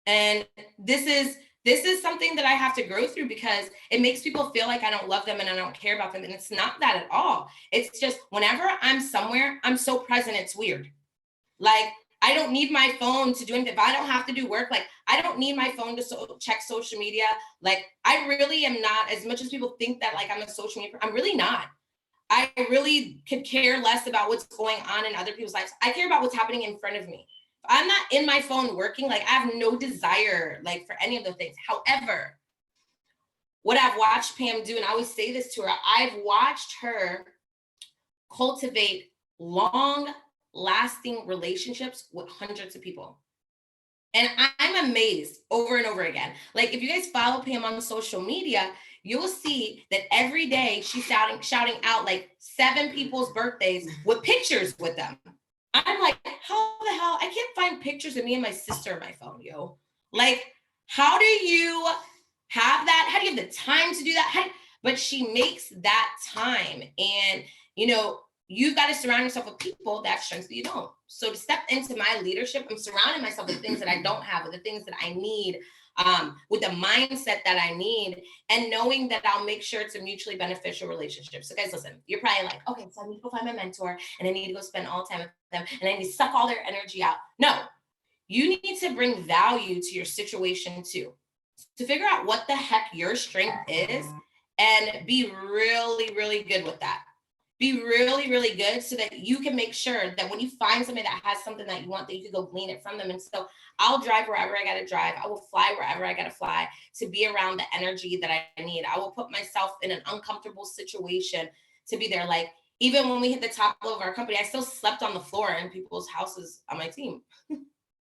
And this is something that I have to grow through because it makes people feel like I don't love them and I don't care about them. And it's not that at all. It's just whenever I'm somewhere, I'm so present, it's weird. Like, I don't need my phone to do anything. If I don't have to do work, like, I don't need my phone to check social media. Like, I really am not, as much as people think that like I'm a social media, I'm really not. I really could care less about what's going on in other people's lives. I care about what's happening in front of me. I'm not in my phone working, like, I have no desire like for any of the things. However, what I've watched Pam do, and I always say this to her, I've watched her cultivate long lasting relationships with hundreds of people. And I'm amazed over and over again. Like, if you guys follow Pam on social media, you'll see that every day she's shouting out like 7 people's birthdays with pictures with them. I'm like, how the hell? I can't find pictures of me and my sister on my phone, yo. Like, how do you have that? How do you have the time to do that? But she makes that time. And, you know, you've got to surround yourself with people that have strengths that you don't. So to step into my leadership, I'm surrounding myself with things that I don't have, with the things that I need, with the mindset that I need, and knowing that I'll make sure it's a mutually beneficial relationship. So guys, listen, you're probably like, okay, so I need to go find my mentor and I need to go spend all time with them and I need to suck all their energy out. No, you need to bring value to your situation too, to figure out what the heck your strength is and be really, really good with that. Be really, really good so that you can make sure that when you find somebody that has something that you want, that you can go glean it from them. And so I'll drive wherever I got to drive. I will fly wherever I got to fly to be around the energy that I need. I will put myself in an uncomfortable situation to be there. Like, even when we hit the top of our company, I still slept on the floor in people's houses on my team.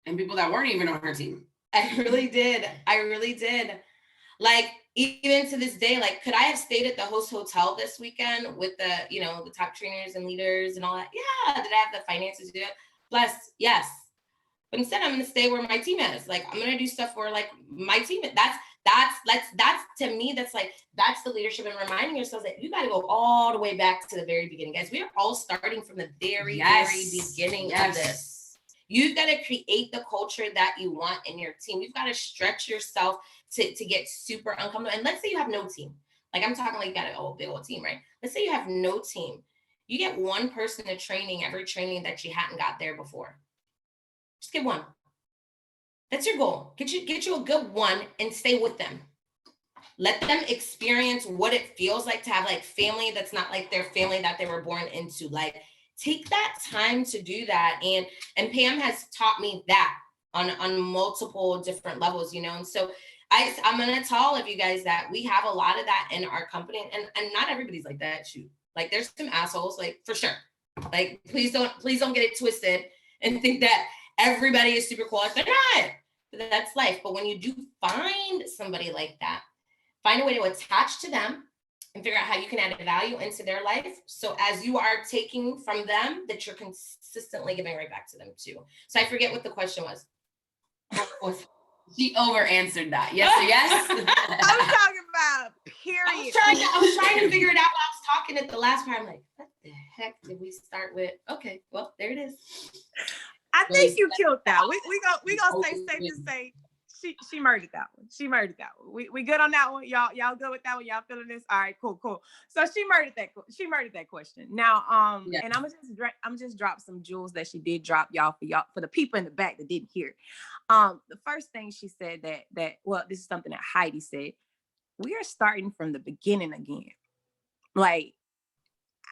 And people that weren't even on her team. I really did. I really did. Like, even to this day, like, could I have stayed at the host hotel this weekend with the, you know, the top trainers and leaders and all that? Yeah. Did I have the finances to do it? Plus, yes. But instead, I'm going to stay where my team is. Like, I'm going to do stuff where like my team, that's to me, that's like, that's the leadership, and reminding yourselves that you got to go all the way back to the very beginning, guys. We are all starting from the very, very beginning of this. You've got to create the culture that you want in your team. You've got to stretch yourself to get super uncomfortable. And let's say you have no team. Like, I'm talking like you got a big old team, right? Let's say you have no team. You get one person to training, every training that you hadn't got there before. Just get one. That's your goal. Get you a good one and stay with them. Let them experience what it feels like to have like family that's not like their family that they were born into. Like, take that time to do that. And Pam has taught me that on multiple different levels, you know. And so I'm gonna tell all of you guys that we have a lot of that in our company, and not everybody's like that. Shoot, like, there's some assholes, like, for sure. Like, please don't get it twisted and think that everybody is super cool. Like, they're not. That's life. But when you do find somebody like that, find a way to attach to them and figure out how you can add value into their life. So as you are taking from them, that you're consistently giving right back to them too. So I forget what the question was. She over answered that. Yes or yes? I'm talking about period. I was trying to figure it out while I was talking at the last part. I'm like, what the heck did we start with? Okay, well, there it is. I Really think you killed that. We gonna say open. safe to say she murdered that one. She murdered that one. We good on that one. Y'all good with that one? Y'all feeling this? All right, cool. So she murdered that. She murdered that question. Now, Yeah. and I'm just drop some jewels that she did drop for the people in the back that didn't hear. The first thing she said that well, this is something that Heidi said. We are starting from the beginning again. Like,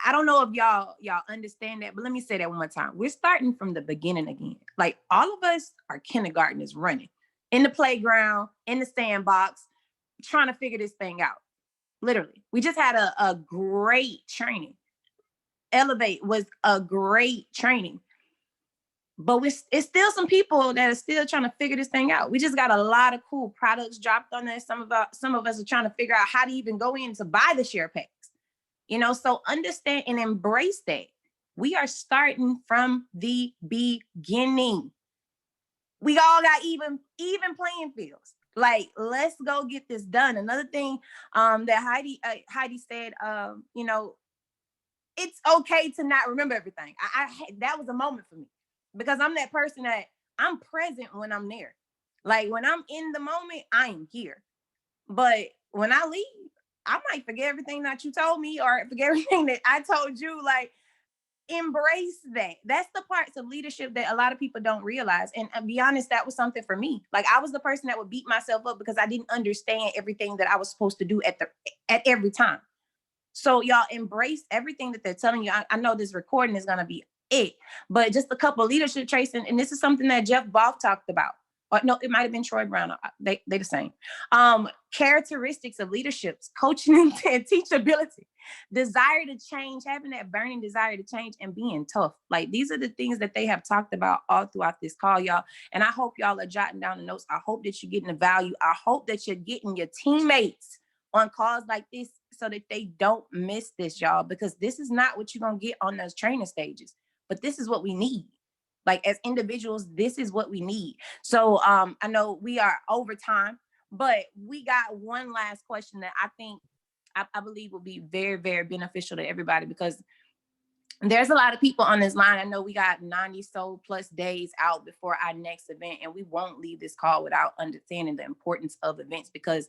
I don't know if y'all understand that, but let me say that one more time. We're starting from the beginning again. Like, all of us are kindergartners running in the playground, in the sandbox, trying to figure this thing out. Literally. We just had a great training. Elevate was a great training. But it's still some people that are still trying to figure this thing out. We just got a lot of cool products dropped on there. Some of us are trying to figure out how to even go in to buy the share packs. So understand and embrace that. We are starting from the beginning. We all got even playing fields. Like, let's go get this done. Another thing that Heidi said, it's okay to not remember everything. That was a moment for me, because I'm that person that I'm present when I'm there. Like, when I'm in the moment, I am here. But when I leave, I might forget everything that you told me or forget everything that I told you. Like, embrace that. That's the parts of leadership that a lot of people don't realize. And to be honest, that was something for me. Like, I was the person that would beat myself up because I didn't understand everything that I was supposed to do at every time. So y'all embrace everything that they're telling you. I know this recording is going to be it, but just a couple of leadership traits. And this is something that Jeff Boff talked about. Or no, it might've been Troy Brown. They the same. Characteristics of leaderships, coaching and teachability, desire to change, having that burning desire to change, and being tough. Like, these are the things that they have talked about all throughout this call, y'all. And I hope y'all are jotting down the notes. I hope that you're getting the value. I hope that you're getting your teammates on calls like this so that they don't miss this, y'all, because this is not what you're going to get on those training stages, but this is what we need. Like, as individuals, this is what we need. So I know we are over time, but we got one last question that I think, I believe will be very, very beneficial to everybody, because there's a lot of people on this line. I know we got 90 so plus days out before our next event, and we won't leave this call without understanding the importance of events, because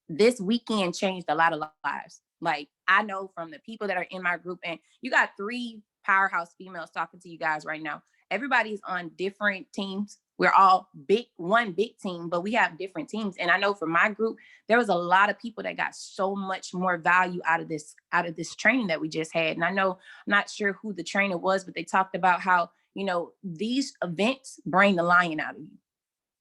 this weekend changed a lot of lives. Like, I know from the people that are in my group, and you got 3 powerhouse females talking to you guys right now. Everybody's on different teams. We're all one big team, but we have different teams. And I know for my group, there was a lot of people that got so much more value out of this training that we just had. And I know, I'm not sure who the trainer was, but they talked about how, these events bring the lion out of you.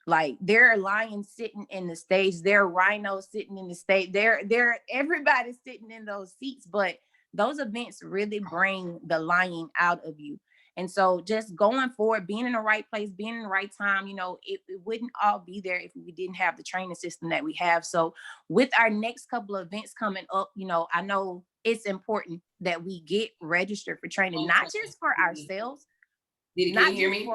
Like, there are lions sitting in the stage, there are rhinos sitting in the stage, there everybody's sitting in those seats, but those events really bring the lion out of you. And so just going forward, being in the right place, being in the right time, it wouldn't all be there if we didn't have the training system that we have. So with our next couple of events coming up, I know it's important that we get registered for training, not just for ourselves. Can you hear me?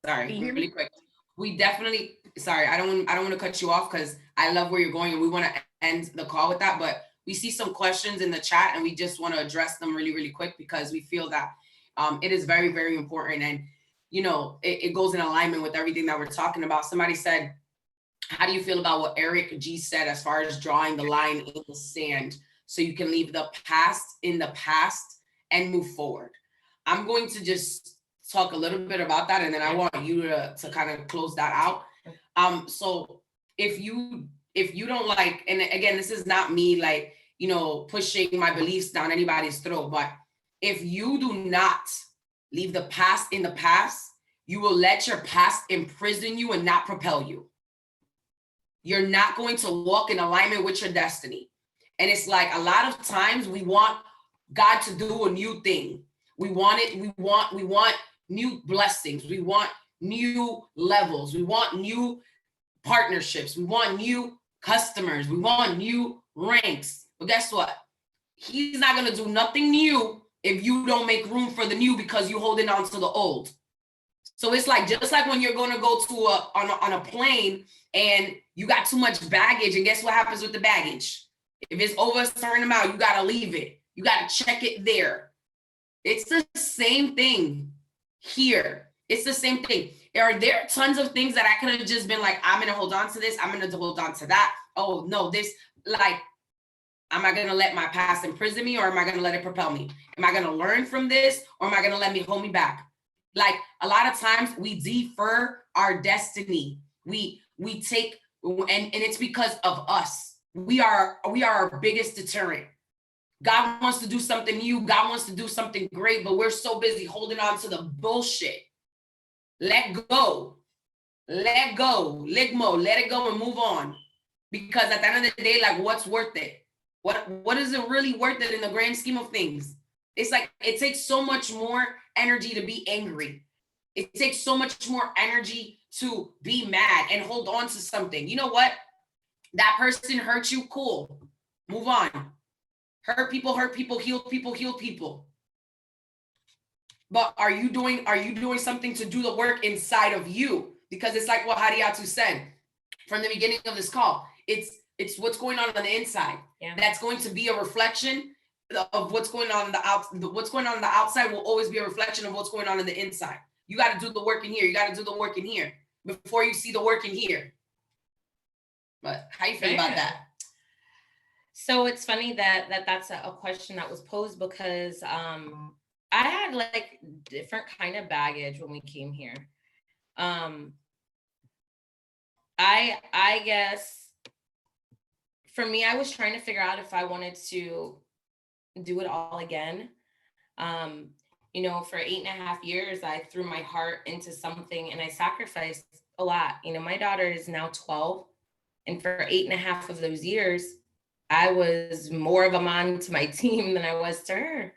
Sorry, really quick. We definitely, sorry, I don't want to cut you off, because I love where you're going and we want to end the call with that, but we see some questions in the chat and we just want to address them really, really quick, because we feel that it is very, very important. And, it goes in alignment with everything that we're talking about. Somebody said, how do you feel about what Eric G said as far as drawing the line in the sand so you can leave the past in the past and move forward? I'm going to just talk a little bit about that, and then I want you to kind of close that out. So if you don't like, and again, this is not me like, pushing my beliefs down anybody's throat, but if you do not leave the past in the past, you will let your past imprison you and not propel you. You're not going to walk in alignment with your destiny. And it's like, a lot of times we want God to do a new thing. We want new blessings. We want new levels. We want new partnerships. We want new customers. We want new ranks. But guess what? He's not going to do nothing new if you don't make room for the new, because you're holding on to the old. So it's like, just like when you're going to go to on a plane and you got too much baggage, and guess what happens with the baggage? If it's over a certain amount, you got to leave it. You got to check it there. It's the same thing here. It's the same thing. Are there tons of things that I could have just been like, I'm going to hold on to this. I'm going to hold on to that. Oh, no, this, like, am I going to let my past imprison me, or am I going to let it propel me? Am I going to learn from this, or am I going to let me hold me back? Like, a lot of times we defer our destiny. We take, and it's because of us. We are our biggest deterrent. God wants to do something new. God wants to do something great, but we're so busy holding on to the bullshit. Let go. Let go. Ligmo, let it go and move on. Because at the end of the day, like, what's worth it? What is it really worth it in the grand scheme of things? It's like, it takes so much more energy to be angry. It takes so much more energy to be mad and hold on to something. You know what? That person hurt you, cool. Move on. Hurt people, heal people, heal people. But are you doing something to do the work inside of you? Because it's like what Hariatu said from the beginning of this call. It's what's going on the inside. Yeah. That's going to be a reflection of what's going on what's going on the outside will always be a reflection of what's going on in the inside. You got to do the work in here. You got to do the work in here before you see the work in here. But how you feel about that? So it's funny that's a question that was posed, because I had like different kind of baggage when we came here. I guess for me, I was trying to figure out if I wanted to do it all again. You know, for 8.5 years, I threw my heart into something and I sacrificed a lot. You know, my daughter is now 12, and for 8.5 of those years, I was more of a mom to my team than I was to her.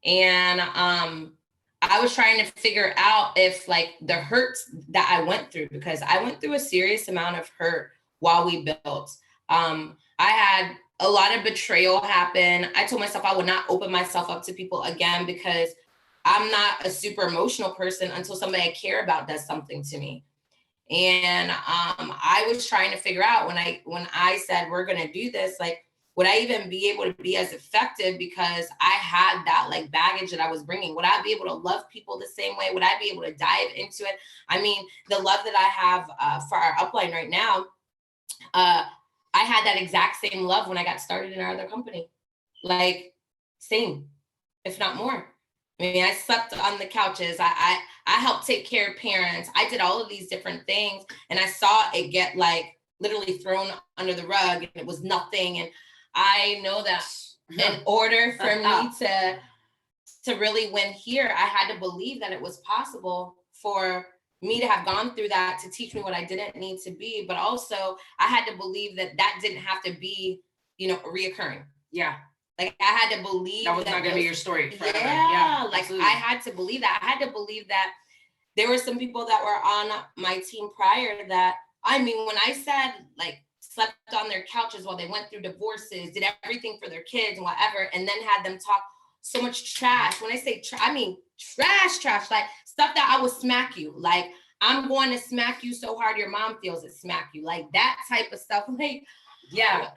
And I was trying to figure out if, like, the hurts that I went through, because I went through a serious amount of hurt while we built. I had a lot of betrayal happen. I told myself I would not open myself up to people again, because I'm not a super emotional person until somebody I care about does something to me. And I was trying to figure out, when I said we're gonna do this, like, would I even be able to be as effective, because I had that, like, baggage that I was bringing? Would I be able to love people the same way? Would I be able to dive into it? I mean, the love that I have for our upline right now, I had that exact same love when I got started in our other company. Like, same, if not more. I mean, I slept on the couches. I helped take care of parents. I did all of these different things, and I saw it get, like, literally thrown under the rug, and it was nothing. And I know that in order for me to really win here, I had to believe that it was possible for me to have gone through that to teach me what I didn't need to be. But also, I had to believe that that didn't have to be, you know, reoccurring. Yeah. Like, I had to believe that was not going to be your story forever. Yeah, like, absolutely. I had to believe that. I had to believe that there were some people that were on my team prior that, I mean, when I said, like, slept on their couches while they went through divorces, did everything for their kids and whatever, and then had them talk so much trash. When I say I mean trash, like stuff that I would smack you. Like, I'm going to smack you so hard your mom feels it, smack you. Like, that type of stuff. Like, yeah.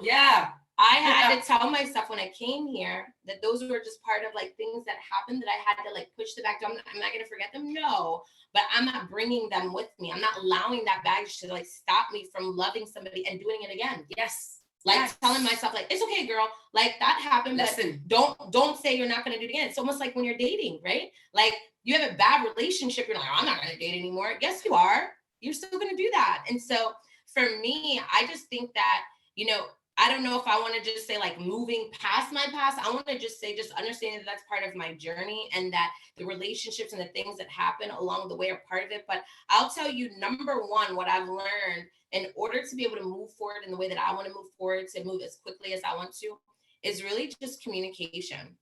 Yeah. I had to tell myself when I came here that those were just part of, like, things that happened that I had to, like, push the back door. I'm not going to forget them. No, but I'm not bringing them with me. I'm not allowing that baggage to, like, stop me from loving somebody and doing it again. Yes. Like, yes. Telling myself, like, it's okay, girl. Like, that happened. Listen. But don't say you're not going to do it again. It's almost like when you're dating, right? Like, you have a bad relationship. You're like, I'm not going to date anymore. Yes, you are. You're still going to do that. And so for me, I just think that, you know, I don't know if I want to just say, like, moving past my past. I want to just say, just understanding that that's part of my journey, and that the relationships and the things that happen along the way are part of it. But I'll tell you, number one, what I've learned in order to be able to move forward in the way that I want to move forward, to move as quickly as I want to, is really just communication.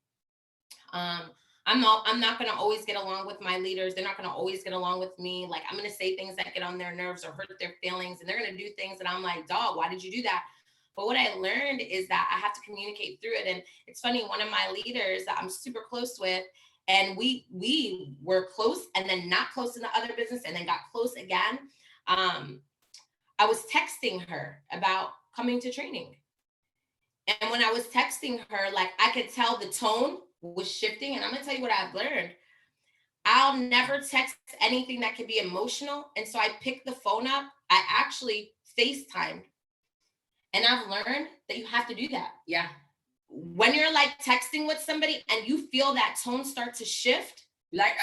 I'm not going to always get along with my leaders. They're not going to always get along with me. Like, I'm going to say things that get on their nerves or hurt their feelings, and they're going to do things that I'm like, dog, why did you do that? But what I learned is that I have to communicate through it. And it's funny, one of my leaders that I'm super close with, and we were close and then not close in the other business and then got close again. I was texting her about coming to training. And when I was texting her, like, I could tell the tone was shifting. And I'm going to tell you what I've learned. I'll never text anything that could be emotional. And so I picked the phone up. I actually FaceTimed. And I've learned that you have to do that. Yeah. When you're like texting with somebody and you feel that tone start to shift, Like,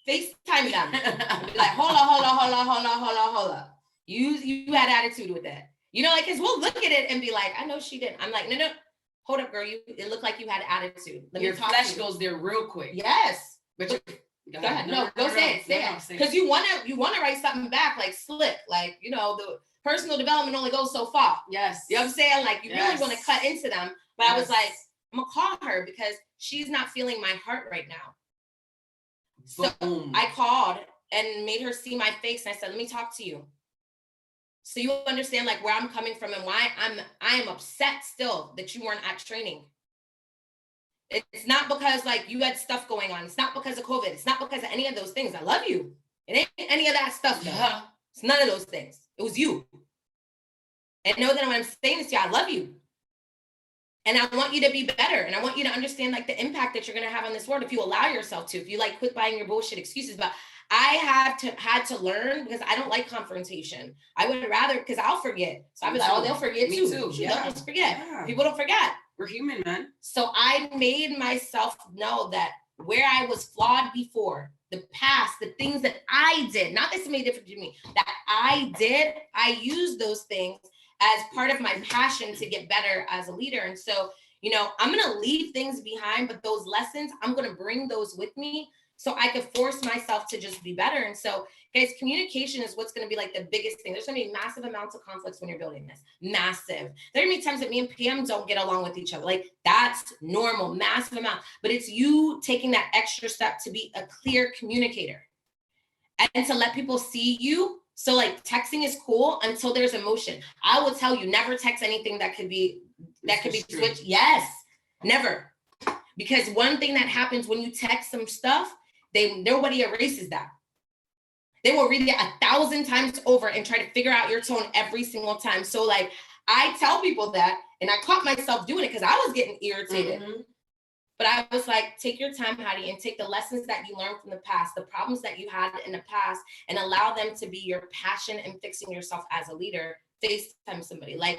FaceTime them. Be like, hold on. You had attitude with that. You know, like, cause we'll look at it and be like, I know she didn't. I'm like, no, hold up, girl. It looked like you had attitude. Your flesh goes there real quick. Yes. But go ahead. No, say it. Because you wanna write something back like slick, like, you know, the personal development only goes so far. Yes. You know what I'm saying? Like, you really want to cut into them. But I was like, I'm gonna call her because she's not feeling my heart right now. So I called and made her see my face and I said, let me talk to you. So you understand like where I'm coming from and why I am upset still that you weren't at training. It's not because like you had stuff going on. It's not because of COVID. It's not because of any of those things. I love you. It ain't any of that stuff. Yeah. It's none of those things. It was you. And know that when I'm saying this to you, I love you. And I want you to be better. And I want you to understand like the impact that you're going to have on this world if you allow yourself to, if you like quit buying your bullshit excuses. But I had to learn because I don't like confrontation. I would rather, because I'll forget. So I'll be like, oh, they'll forget too. They'll just forget. Yeah. People don't forget. We're human, man. So I made myself know that where I was flawed before, the past, the things that I did, not that somebody different to me, that I did, I used those things as part of my passion to get better as a leader. And so, you know, I'm going to leave things behind, but those lessons, I'm going to bring those with me so I could force myself to just be better. And so, guys, communication is what's going to be like the biggest thing. There's going to be massive amounts of conflicts when you're building this. Massive. There are going to be times that me and Pam don't get along with each other. Like, that's normal, massive amount. But it's you taking that extra step to be a clear communicator and to let people see you. So like texting is cool until there's emotion. I will tell you, never text anything that could be switched. Yes, never. Because one thing that happens when you text some stuff, nobody erases that. They will read it 1,000 times over and try to figure out your tone every single time. So like I tell people that, and I caught myself doing it because I was getting irritated. Mm-hmm. But I was like, take your time, Hattie, and take the lessons that you learned from the past, the problems that you had in the past, and allow them to be your passion in fixing yourself as a leader. FaceTime somebody. Like,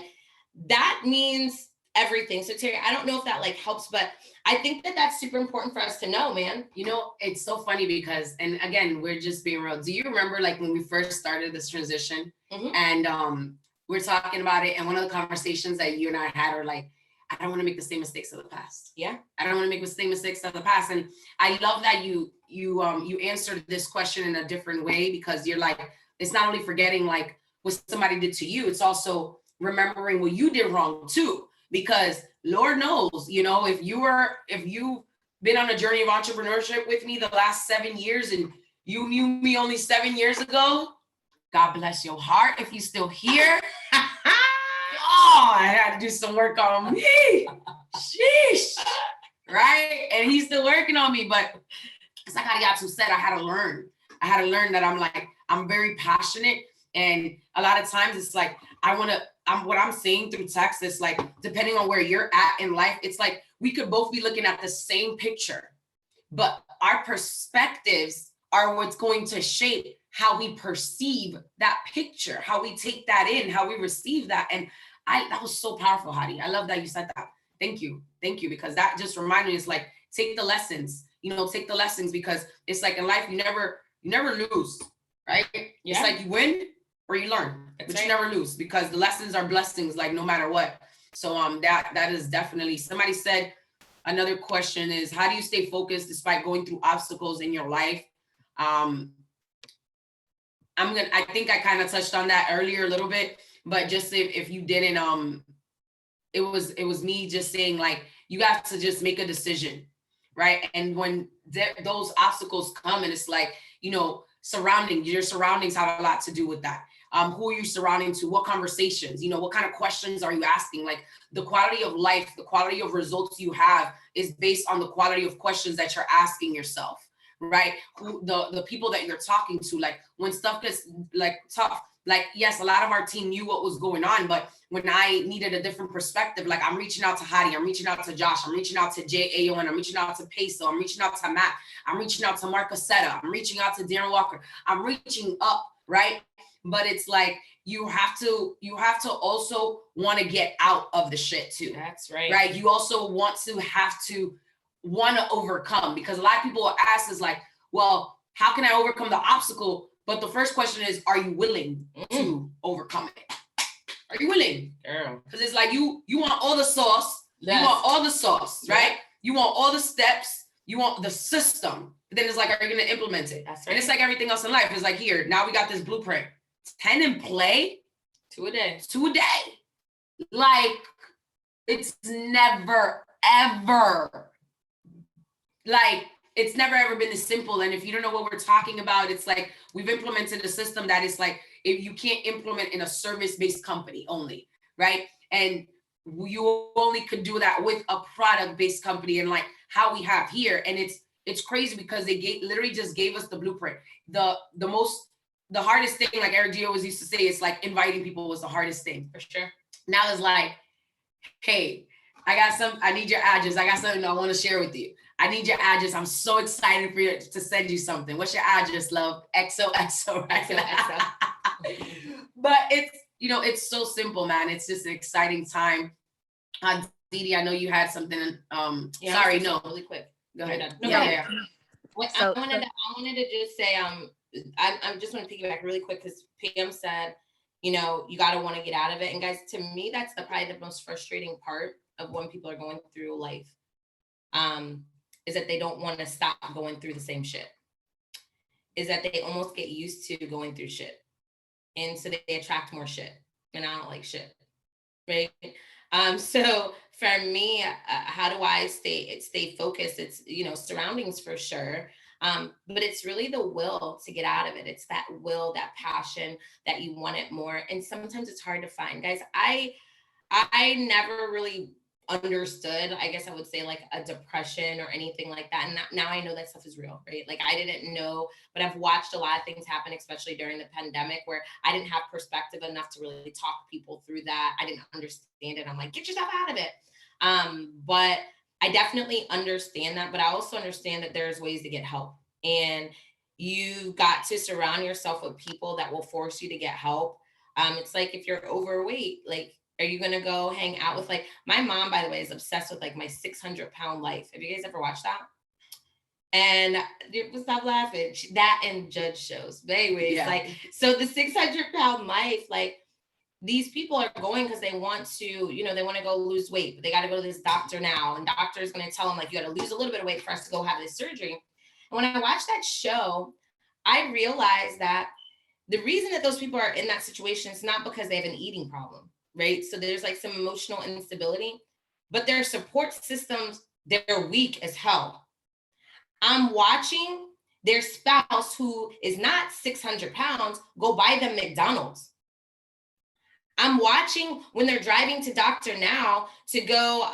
that means everything. So Terry, I don't know if that like helps, but I think that that's super important for us to know, man. You know, it's so funny because, and again, we're just being real. Do you remember like when we first started this transition and we're talking about it, and one of the conversations that you and I had are like, I don't want to make the same mistakes of the past. Yeah. I don't want to make the same mistakes of the past. And I love that you answered this question in a different way, because you're like, it's not only forgetting like what somebody did to you, it's also remembering what you did wrong too. Because Lord knows, you know, if you've been on a journey of entrepreneurship with me the last 7 years and you knew me only 7 years ago, God bless your heart if you're still here. Oh, I had to do some work on me. Sheesh. Right? And he's still working on me. But it's like Ariatu said, I had to learn that I'm very passionate. And a lot of times it's like, what I'm saying through text is like, depending on where you're at in life, it's like we could both be looking at the same picture, but our perspectives are what's going to shape how we perceive that picture, how we take that in, how we receive that. And that was so powerful, Hadi. I love that you said that. Thank you, because that just reminded me, it's like, take the lessons, because it's like in life, you never lose, right? Yeah. It's like you win or you learn, but you never lose, because the lessons are blessings, like no matter what. So that is definitely, somebody said, another question is, how do you stay focused despite going through obstacles in your life? I think I kind of touched on that earlier a little bit, but just if you didn't, it was me just saying, like, you got to just make a decision, right? And when those obstacles come, and it's like, you know, your surroundings have a lot to do with that. Who are you surrounding to? What conversations? You know, what kind of questions are you asking? Like, the quality of life, the quality of results you have is based on the quality of questions that you're asking yourself, right? Who the people that you're talking to, like when stuff gets like tough, like yes, a lot of our team knew what was going on, but when I needed a different perspective, like I'm reaching out to Hadi, I'm reaching out to Josh, I'm reaching out to JAON, I'm reaching out to Peso, I'm reaching out to Matt, I'm reaching out to Mark Aceta, I'm reaching out to Darren Walker, I'm reaching up, right? But it's like you have to also want to get out of the shit too. That's right. Right? You also want to overcome, because a lot of people ask is like, well, how can I overcome the obstacle? But the first question is, are you willing to overcome it? Are you willing? Because it's like you want all the sauce, you want all the sauce, right? You want all the steps, you want the system. But then it's like, are you gonna implement it? That's right. And it's like everything else in life. It's like, here, now we got this blueprint. 10 in play, 2 a day. 2 a day. Like, it's never, ever, like, it's never ever been this simple. And if you don't know what we're talking about, it's like we've implemented a system that is like, if you can't implement in a service-based company only, right? And you only could do that with a product-based company, and like how we have here. And it's crazy because they literally just gave us the blueprint. The hardest thing, like Eric G always used to say, it's like inviting people was the hardest thing. For sure. Now it's like, hey, I need your address. I got something I want to share with you. I need your address. I'm so excited for you to send you something. What's your address, love? XOXO, right? XOXO. But it's so simple, man. It's just an exciting time. Didi, I know you had something. Sorry, no. Really quick. Go ahead. No, Yeah. I wanted to just say, I just want to piggyback really quick because Pam said, you got to want to get out of it. And guys, to me, that's probably the most frustrating part of when people are going through life, is that they don't want to stop going through the same shit. Is that they almost get used to going through shit. And so they attract more shit. And I don't like shit, right? So for me, how do I stay focused? It's, surroundings for sure. But it's really the will to get out of it. It's that will, that passion that you want it more. And sometimes it's hard to find. Guys, I never really understood, I guess I would say, like a depression or anything like that. And now I know that stuff is real, right? Like I didn't know, but I've watched a lot of things happen, especially during the pandemic, where I didn't have perspective enough to really talk people through that. I didn't understand it. I'm like, get yourself out of it. But I definitely understand that, but I also understand that there's ways to get help, and you got to surround yourself with people that will force you to get help. It's like if you're overweight, like, are you going to go hang out with, like, my mom, by the way, is obsessed with like my 600-pound life. Have you guys ever watched that? And stop laughing. That and Judge shows. But anyways, like, so the 600-pound life, like, these people are going because they want to, they want to go lose weight, but they got to go to this doctor now. And doctor is going to tell them, like, you got to lose a little bit of weight for us to go have this surgery. And when I watched that show, I realized that the reason that those people are in that situation is not because they have an eating problem, right? So there's like some emotional instability, but their support systems, they're weak as hell. I'm watching their spouse, who is not 600 pounds, go buy them McDonald's. I'm watching when they're driving to doctor now to go,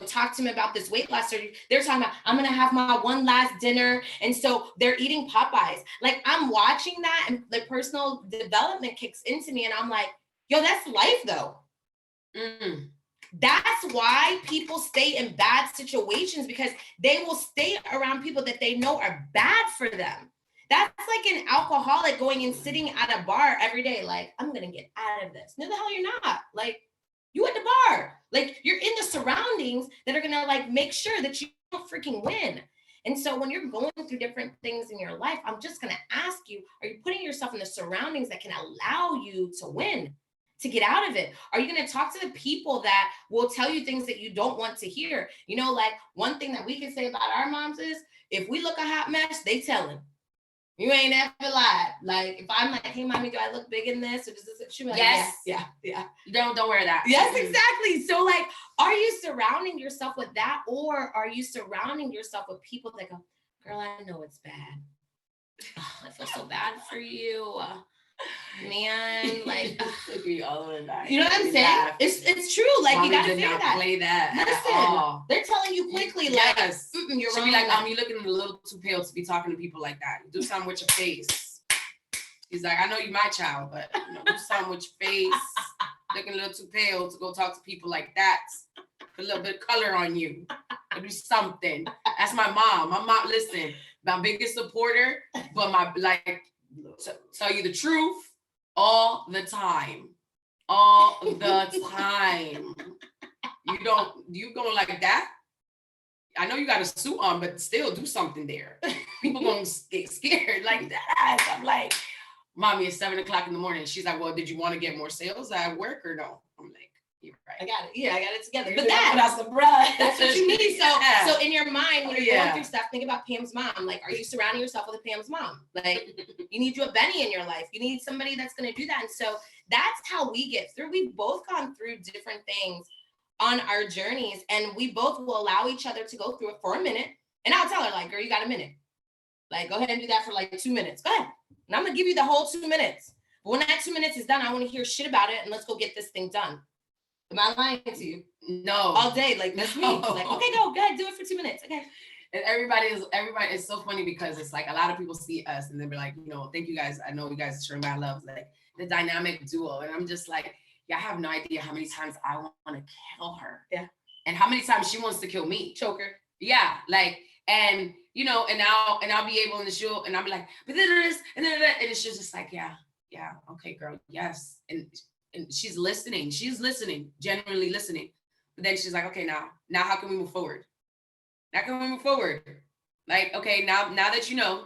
talk to him about this weight loss surgery. They're talking about, I'm going to have my one last dinner. And so they're eating Popeyes. Like, I'm watching that, and the personal development kicks into me. And I'm like, yo, that's life though. That's why people stay in bad situations, because they will stay around people that they know are bad for them. That's like an alcoholic going and sitting at a bar every day, like, I'm going to get out of this. No, the hell you're not. Like, you at the bar. Like, you're in the surroundings that are going to, like, make sure that you don't freaking win. And so when you're going through different things in your life, I'm just going to ask you, are you putting yourself in the surroundings that can allow you to win, to get out of it? Are you going to talk to the people that will tell you things that you don't want to hear? Like, one thing that we can say about our moms is, if we look a hot mess, they telling. You ain't ever lied. Like, if I'm like, hey, mommy, do I look big in this? Or does this? She like, yes. Yeah. Don't wear that. Yes, exactly. So, like, are you surrounding yourself with that? Or are you surrounding yourself with people that go, girl, I know it's bad. Oh, I feel so bad for you. man. Like, Took me all the way back. you know what I'm saying? Laugh. It's true. Like, Mommy you gotta did figure not that. play that at Listen, all. they're telling you quickly, like, Yes. you're She'll wrong. be like, on that. you looking a little too pale to be talking to people like that. Do something with your face. He's like, I know you my child, but do something with your face. Looking a little too pale to go talk to people like that. Put a little bit of color on you. Do something. That's my mom. My mom, listen, my biggest supporter, but tell you the truth all the time. All the time. You going like that? I know you got a suit on, but still do something there. People gonna get scared like that. I'm like, Mommy, it's 7:00 in the morning. She's like, well, did you want to get more sales at work or no? I'm like, you're right. I got it. Yeah, I got it together. But Put out some bread. that's what you need. So, Yeah. so in your mind, when you're Yeah. going through stuff, think about Pam's mom. Like, are you surrounding yourself with a Pam's mom? Like, you need you a Benny in your life. You need somebody that's going to do that. And so that's how we get through. We've both gone through different things on our journeys, and we both will allow each other to go through it for a minute. And I'll tell her, like, girl, you got a minute. Like, go ahead and do that for like 2 minutes. Go ahead. And I'm going to give you the whole 2 minutes. But when that 2 minutes is done, I want to hear shit about it, and let's go get this thing done. Am I lying to you? No. All day, like, that's me. Like, okay, go ahead, do it for 2 minutes. Okay. And everybody is so funny because it's like a lot of people see us and they'll be like, thank you guys. I know you guys showing my love, like the dynamic duo. And I'm just like, yeah, I have no idea how many times I want to kill her. Yeah. And how many times she wants to kill me. Choker. Yeah. Like, and I'll be able in the show and I'll be like, but this and it's just like, yeah, okay, girl, yes. And she's listening. She's listening, genuinely listening. But then she's like, okay, now how can we move forward? Now can we move forward? Like, okay, now that you know,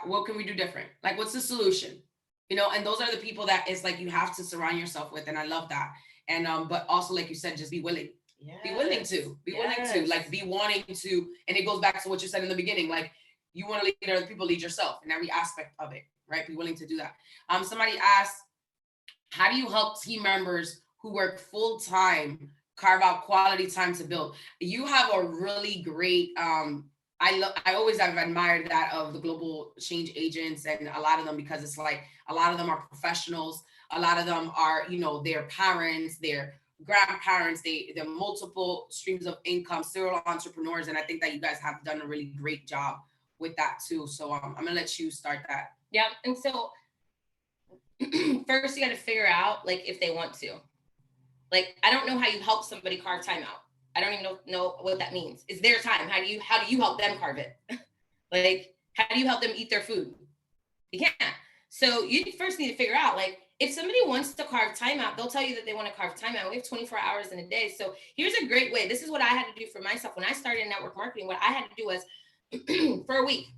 what can we do different? Like, what's the solution? And those are the people that it's like you have to surround yourself with. And I love that. And but also, like you said, just be willing. Yes. Be willing to, like, be wanting to, and it goes back to what you said in the beginning, like you want to lead other people, lead yourself in every aspect of it, right? Be willing to do that. Somebody asked, how do you help team members who work full-time carve out quality time to build? You have a really great, I always have admired that of the global change agents and a lot of them, because it's like, a lot of them are professionals. A lot of them are, their parents, their grandparents, they're multiple streams of income, serial entrepreneurs. And I think that you guys have done a really great job with that too. So I'm gonna let you start that. Yeah. And so first you got to figure out, like, if they want to. Like, I don't know how you help somebody carve time out. I don't even know what that means. It's their time. How do you help them carve it? Like, how do you help them eat their food? You can't. So you first need to figure out, like, if somebody wants to carve time out, they'll tell you that they want to carve time out. We have 24 hours in a day. So here's a great way. This is what I had to do for myself. When I started in network marketing, what I had to do was for a week,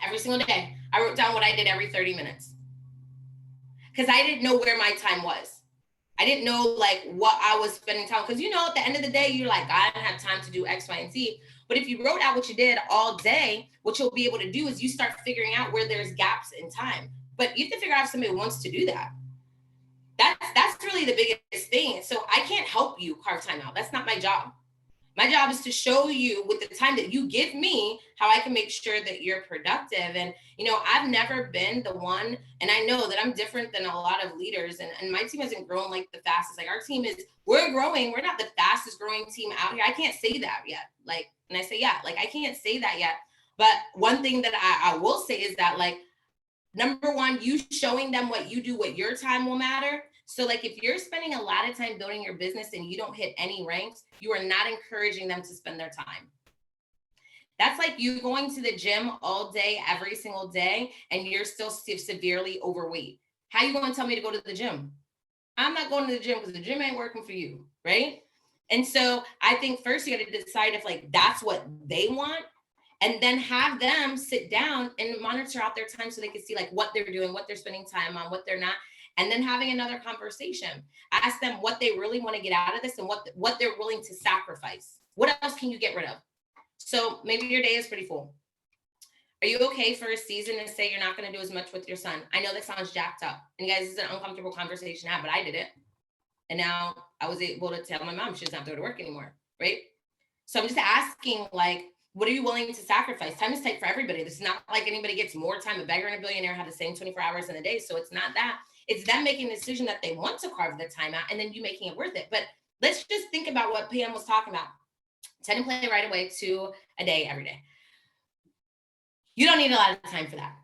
every single day, I wrote down what I did every 30 minutes. Because I didn't know where my time was. I didn't know, like, what I was spending time. Because, at the end of the day, you're like, I didn't have time to do X, Y, and Z. But if you wrote out what you did all day, what you'll be able to do is you start figuring out where there's gaps in time. But you have to figure out if somebody wants to do that. That's really the biggest thing. So I can't help you carve time out. That's not my job. My job is to show you, with the time that you give me, how I can make sure that you're productive. And, I've never been the one, and I know that I'm different than a lot of leaders, and my team hasn't grown like the fastest. Like, our team we're growing. We're not the fastest growing team out here. I can't say that yet. Like, and I say, yeah, like, I can't say that yet. But one thing that I will say is that, like, number one, you showing them what you do, what your time will matter. So, like, if you're spending a lot of time building your business and you don't hit any ranks, you are not encouraging them to spend their time. That's like you going to the gym all day, every single day, and you're still severely overweight. How are you going to tell me to go to the gym? I'm not going to the gym because the gym ain't working for you, right? And so I think first you got to decide if, like, that's what they want, and then have them sit down and monitor out their time so they can see, like, what they're doing, what they're spending time on, what they're not. And then having another conversation. Ask them what they really want to get out of this and what they're willing to sacrifice. What else can you get rid of? So maybe your day is pretty full. Are you okay for a season to say you're not going to do as much with your son? I know that sounds jacked up. And guys, this is an uncomfortable conversation to have, but I did it. And now I was able to tell my mom she doesn't have to go to work anymore, right? So I'm just asking, like, what are you willing to sacrifice? Time is tight for everybody. This is not like anybody gets more time. A beggar and a billionaire have the same 24 hours in a day. So it's not that. It's them making a decision that they want to carve the time out and then you making it worth it. But let's just think about what Pam was talking about. 10 and play right away, 2 a day, every day. You don't need a lot of time for that.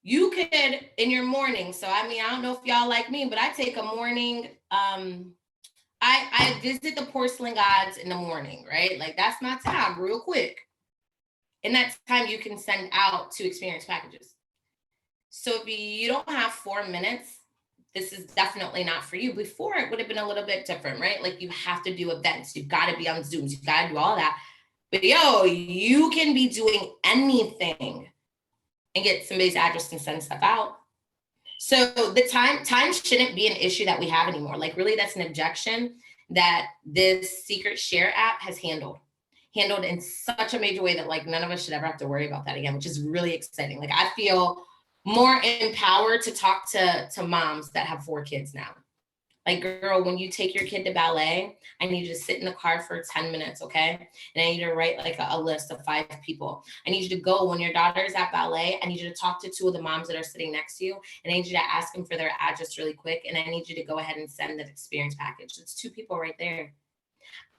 You could in your morning. So, I mean, I don't know if y'all like me, but I take a morning, I visit the porcelain gods in the morning, right? Like that's my time real quick. In that time, you can send out 2 experience packages. So if you don't have 4 minutes, this is definitely not for you. Before, it would have been a little bit different, right? Like you have to do events. You've got to be on Zooms. You've got to do all that. But yo, you can be doing anything and get somebody's address and send stuff out. So the time shouldn't be an issue that we have anymore. Like really, that's an objection that this Secret Share app has handled in such a major way that like none of us should ever have to worry about that again, which is really exciting. Like I feel more empowered to talk to moms that have 4 kids now. Like, girl, when you take your kid to ballet, I need you to sit in the car for 10 minutes, okay? And I need you to write like a list of 5 people. I need you to go when your daughter is at ballet. I need you to talk to 2 of the moms that are sitting next to you. And I need you to ask them for their address really quick. And I need you to go ahead and send that experience package. It's 2 people right there.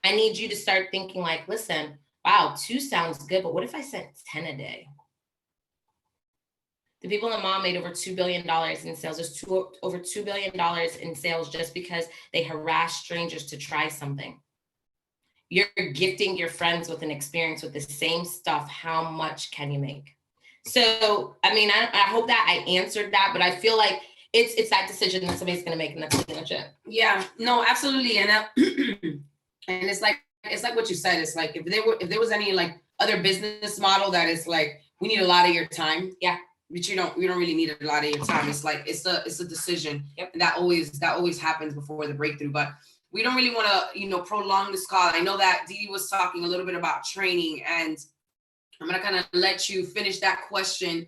I need you to start thinking like, listen, wow, 2 sounds good, but what if I sent 10 a day? The people in Mom made over $2 billion in sales. There's over $2 billion in sales just because they harass strangers to try something. You're gifting your friends with an experience with the same stuff. How much can you make? So, I mean, I hope that I answered that, but I feel like it's that decision that somebody's going to make, and that's pretty much it. Yeah, no, absolutely. And and it's like what you said. It's like if there was any like other business model that is like, we need a lot of your time. Yeah. But you don't really need a lot of your time. It's like it's a decision. Yep. And that always happens before the breakthrough. But we don't really want to, prolong this call. I know that Dee Dee was talking a little bit about training, and I'm gonna kind of let you finish that question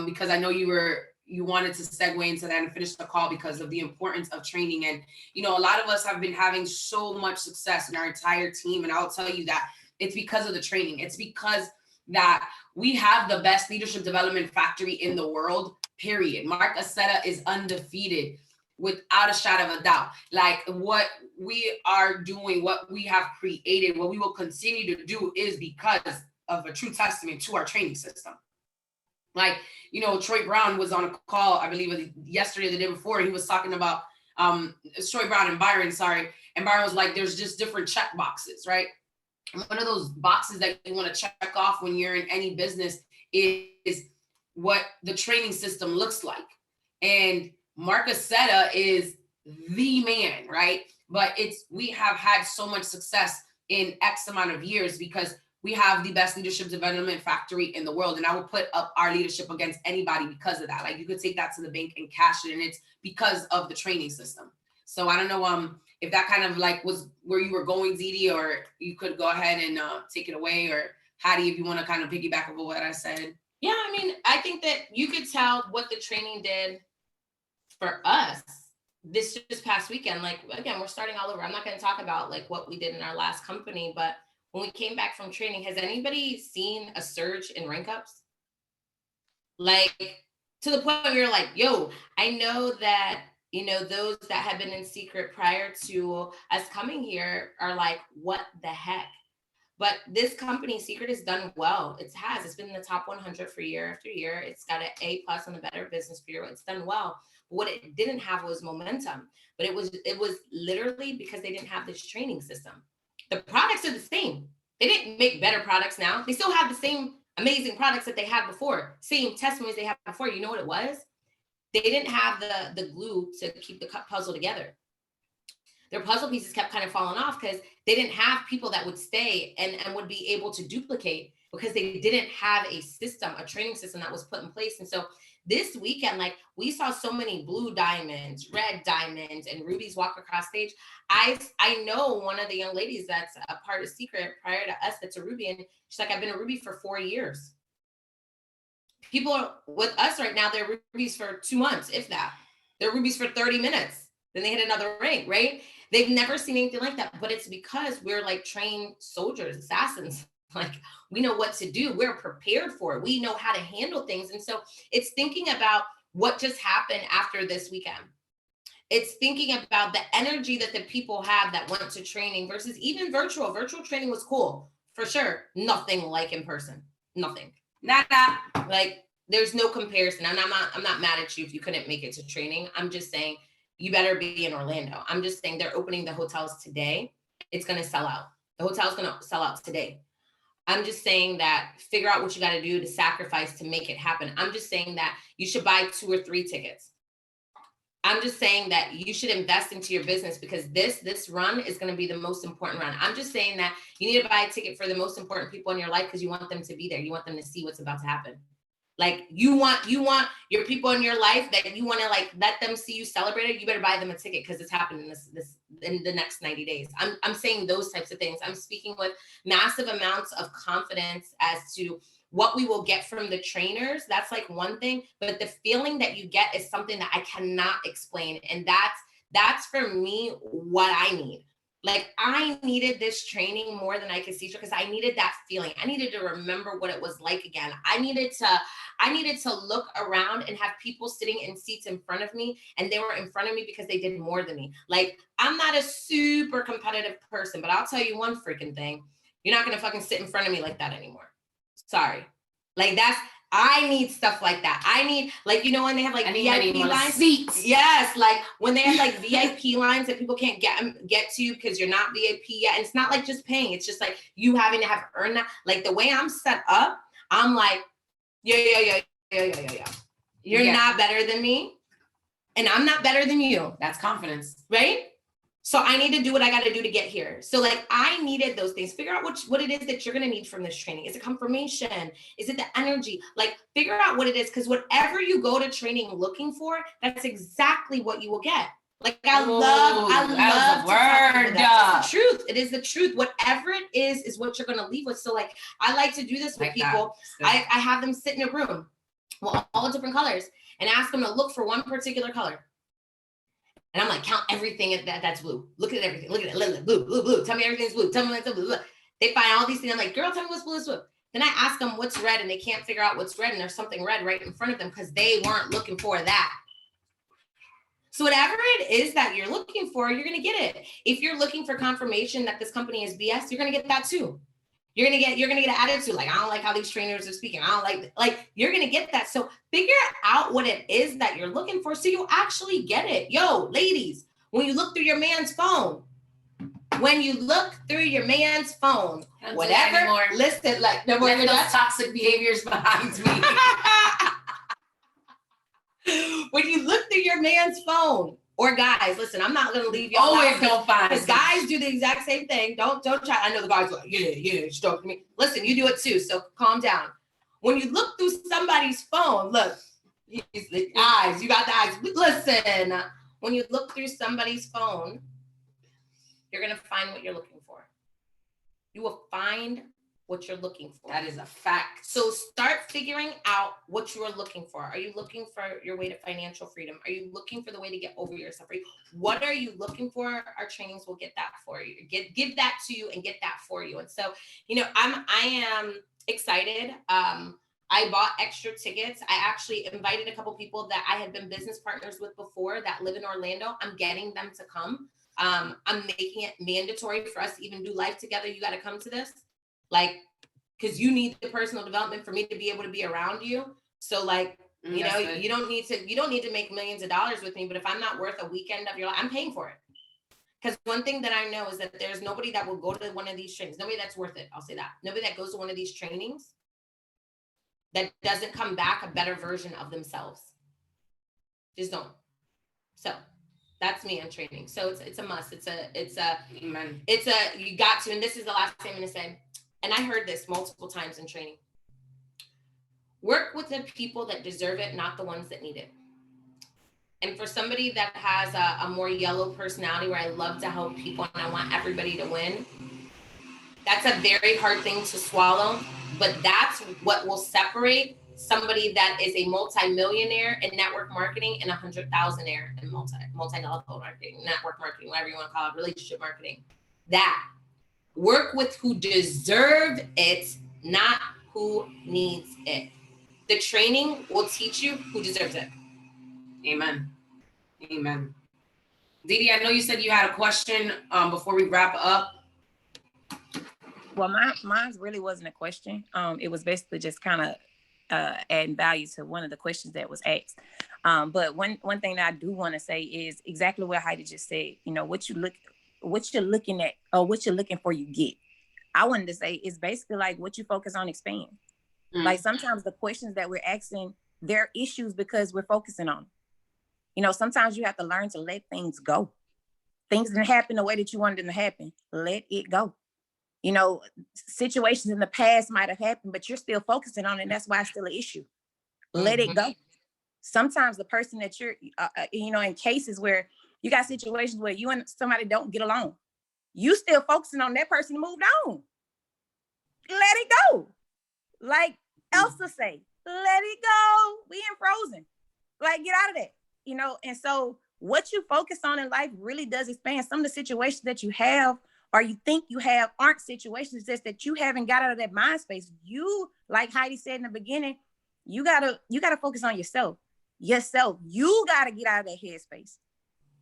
because I know you wanted to segue into that and finish the call because of the importance of training. And a lot of us have been having so much success in our entire team, and I'll tell you that it's because of the training. It's because that we have the best leadership development factory in the world, period. Mark Aceta is undefeated without a shadow of a doubt. Like what we are doing, what we have created, what we will continue to do is because of a true testament to our training system. Like, Troy Brown was on a call, I believe yesterday or the day before, and he was talking about Troy Brown and Byron, and Byron was like, there's just different check boxes, right? One of those boxes that you want to check off when you're in any business is what the training system looks like. And Mark Aceta is the man, right? But we have had so much success in X amount of years because we have the best leadership development factory in the world. And I will put up our leadership against anybody because of that. Like you could take that to the bank and cash it. And it's because of the training system. So I don't know if that kind of like was where you were going, Dee Dee, or you could go ahead and take it away, or Hattie, if you want to kind of piggyback over what I said. Yeah, I mean, I think that you could tell what the training did for us this just past weekend. Like, again, we're starting all over. I'm not going to talk about like what we did in our last company, but when we came back from training, has anybody seen a surge in rank ups? Like to the point where you're like, yo, I know that those that have been in Secret prior to us coming here are like, what the heck? But this company, Secret, has done well. It's been in the top 100 for year after year. It's got an A+ on the Better Business Bureau. It's done well. But what it didn't have was momentum. But it was literally because they didn't have this training system. The products are the same. They didn't make better products now. They still have the same amazing products that they had before. Same testimonies they had before. You know what it was? They didn't have the glue to keep the puzzle together. Their puzzle pieces kept kind of falling off because they didn't have people that would stay and would be able to duplicate because they didn't have a system, a training system that was put in place. And so this weekend, like we saw so many blue diamonds, red diamonds, and rubies walk across stage. I know one of the young ladies that's a part of Secret prior to us that's a ruby, and she's like, I've been a ruby for 4 years. People are with us right now, they're rubies for 2 months, if that. They're rubies for 30 minutes. Then they hit another rank, right? They've never seen anything like that, but it's because we're like trained soldiers, assassins. Like we know what to do. We're prepared for it. We know how to handle things. And so it's thinking about what just happened after this weekend. It's thinking about the energy that the people have that went to training versus even virtual. Virtual training was cool, for sure. Nothing like in person. Nothing. Nada. Like, there's no comparison. And I'm not mad at you if you couldn't make it to training. I'm just saying you better be in Orlando. I'm just saying they're opening the hotels today. It's going to sell out. The hotel's going to sell out today. I'm just saying that figure out what you got to do to sacrifice to make it happen. I'm just saying that you should buy 2 or 3 tickets. I'm just saying that you should invest into your business because this run is going to be the most important run. I'm just saying that you need to buy a ticket for the most important people in your life because you want them to be there. You want them to see what's about to happen. Like you want your people in your life that you want to like let them see you celebrate it. You better buy them a ticket because it's happening this in the next 90 days. I'm saying those types of things. I'm speaking with massive amounts of confidence as to what we will get from the trainers. That's like one thing, but the feeling that you get is something that I cannot explain. And that's for me what I need. Like I needed this training more than I could see because I needed that feeling. I needed to remember what it was like again. I needed to look around and have people sitting in seats in front of me and they were in front of me because they did more than me. Like I'm not a super competitive person, but I'll tell you one freaking thing. You're not going to fucking sit in front of me like that anymore. Sorry. Like I need stuff like that. I need, like, you know, when they have like VIP lines. Seats. Yes, like when they have like VIP lines that people can't get to because you're not VIP yet. And it's not like just paying. It's just like you having to have earned that. Like the way I'm set up, I'm like, yeah. You're not better than me. And I'm not better than you. That's confidence. Right? So I need to do what I got to do to get here. So like I needed those things. Figure out what it is that you're going to need from this training. Is it confirmation? Is it the energy? Like figure out what it is because whatever you go to training looking for, that's exactly what you will get. Like I love to talk about that. That's the truth. It is the truth. Whatever it is what you're going to leave with. So like I like to do this with people. I have them sit in a room with all different colors and ask them to look for one particular color. And I'm like, count everything that's blue. Look at everything. Look at it. Blue. Tell me everything's blue. Tell me what's blue. They find all these things. I'm like, girl, tell me what's blue. Then I ask them what's red and they can't figure out what's red. And there's something red right in front of them because they weren't looking for that. So whatever it is that you're looking for, you're going to get it. If you're looking for confirmation that this company is BS, you're going to get that too. You're going to get an attitude like, I don't like how these trainers are speaking. I don't like you're going to get that. So figure out what it is that you're looking for so you actually get it. Yo, ladies, when you look through your man's phone, whatever, listen, like no more those toxic behaviors behind me. When you look through your man's phone, or guys, listen, I'm not gonna leave y'all. Always don't find because guys do the exact same thing. Don't try. I know the guys are like, yeah, stroke me. Listen, you do it too. So calm down. When you look through somebody's phone, look, the eyes. You got the eyes. Listen, when you look through somebody's phone, you're gonna find what you're looking for. You will find what you're looking for. That is a fact. So start figuring out what you are looking for. Are you looking for your way to financial freedom? Are you looking for the way to get over your suffering? What are you looking for? Our trainings will get that for you. Give that to you and get that for you. And so, you know, I am excited. I bought extra tickets. I actually invited a couple people that I had been business partners with before that live in Orlando. I'm getting them to come. I'm making it mandatory for us to even do life together. You got to come to this. Like, because you need the personal development for me to be able to be around you. So like, you know, you don't need to make millions of dollars with me, but if I'm not worth a weekend of your life, I'm paying for it. Because one thing that I know is that there's nobody that will go to one of these trainings. Nobody that's worth it. I'll say that. Nobody that goes to one of these trainings that doesn't come back a better version of themselves. Just don't. So that's me on training. So it's a must. It's a, you got to, and this is the last thing I'm going to say. And I heard this multiple times in training. Work with the people that deserve it, not the ones that need it. And for somebody that has a more yellow personality where I love to help people and I want everybody to win, that's a very hard thing to swallow, but that's what will separate somebody that is a multi-millionaire in network marketing and 100,000-aire in multi-level marketing, network marketing, whatever you want to call it, relationship marketing. That. Work with who deserve it, not who needs it. The training will teach you who deserves it. Amen. Amen. Didi, I know you said you had a question before we wrap up. Well, mine really wasn't a question. It was basically just kind of adding value to one of the questions that was asked. But one thing that I do want to say is exactly what Heidi just said. You know, what you're looking at, or what you're looking for, you get. I wanted to say it's basically like what you focus on expand. Like sometimes the questions that we're asking, they're issues because we're focusing on them. You know, sometimes you have to learn to let things go. Things didn't happen the way that you wanted them to happen. Let it go. You know, situations in the past might have happened, but you're still focusing on it. And that's why it's still an issue. Let it go. Sometimes the person that you're, you know, in cases where you got situations where you and somebody don't get along, you still focusing on that person moved on. Let it go. Like Elsa say, let it go. We in Frozen. Like, get out of that. You know, and so what you focus on in life really does expand. Some of the situations that you have or you think you have aren't situations, just that you haven't got out of that mind space. You, like Heidi said in the beginning, you gotta focus on yourself. You gotta get out of that headspace.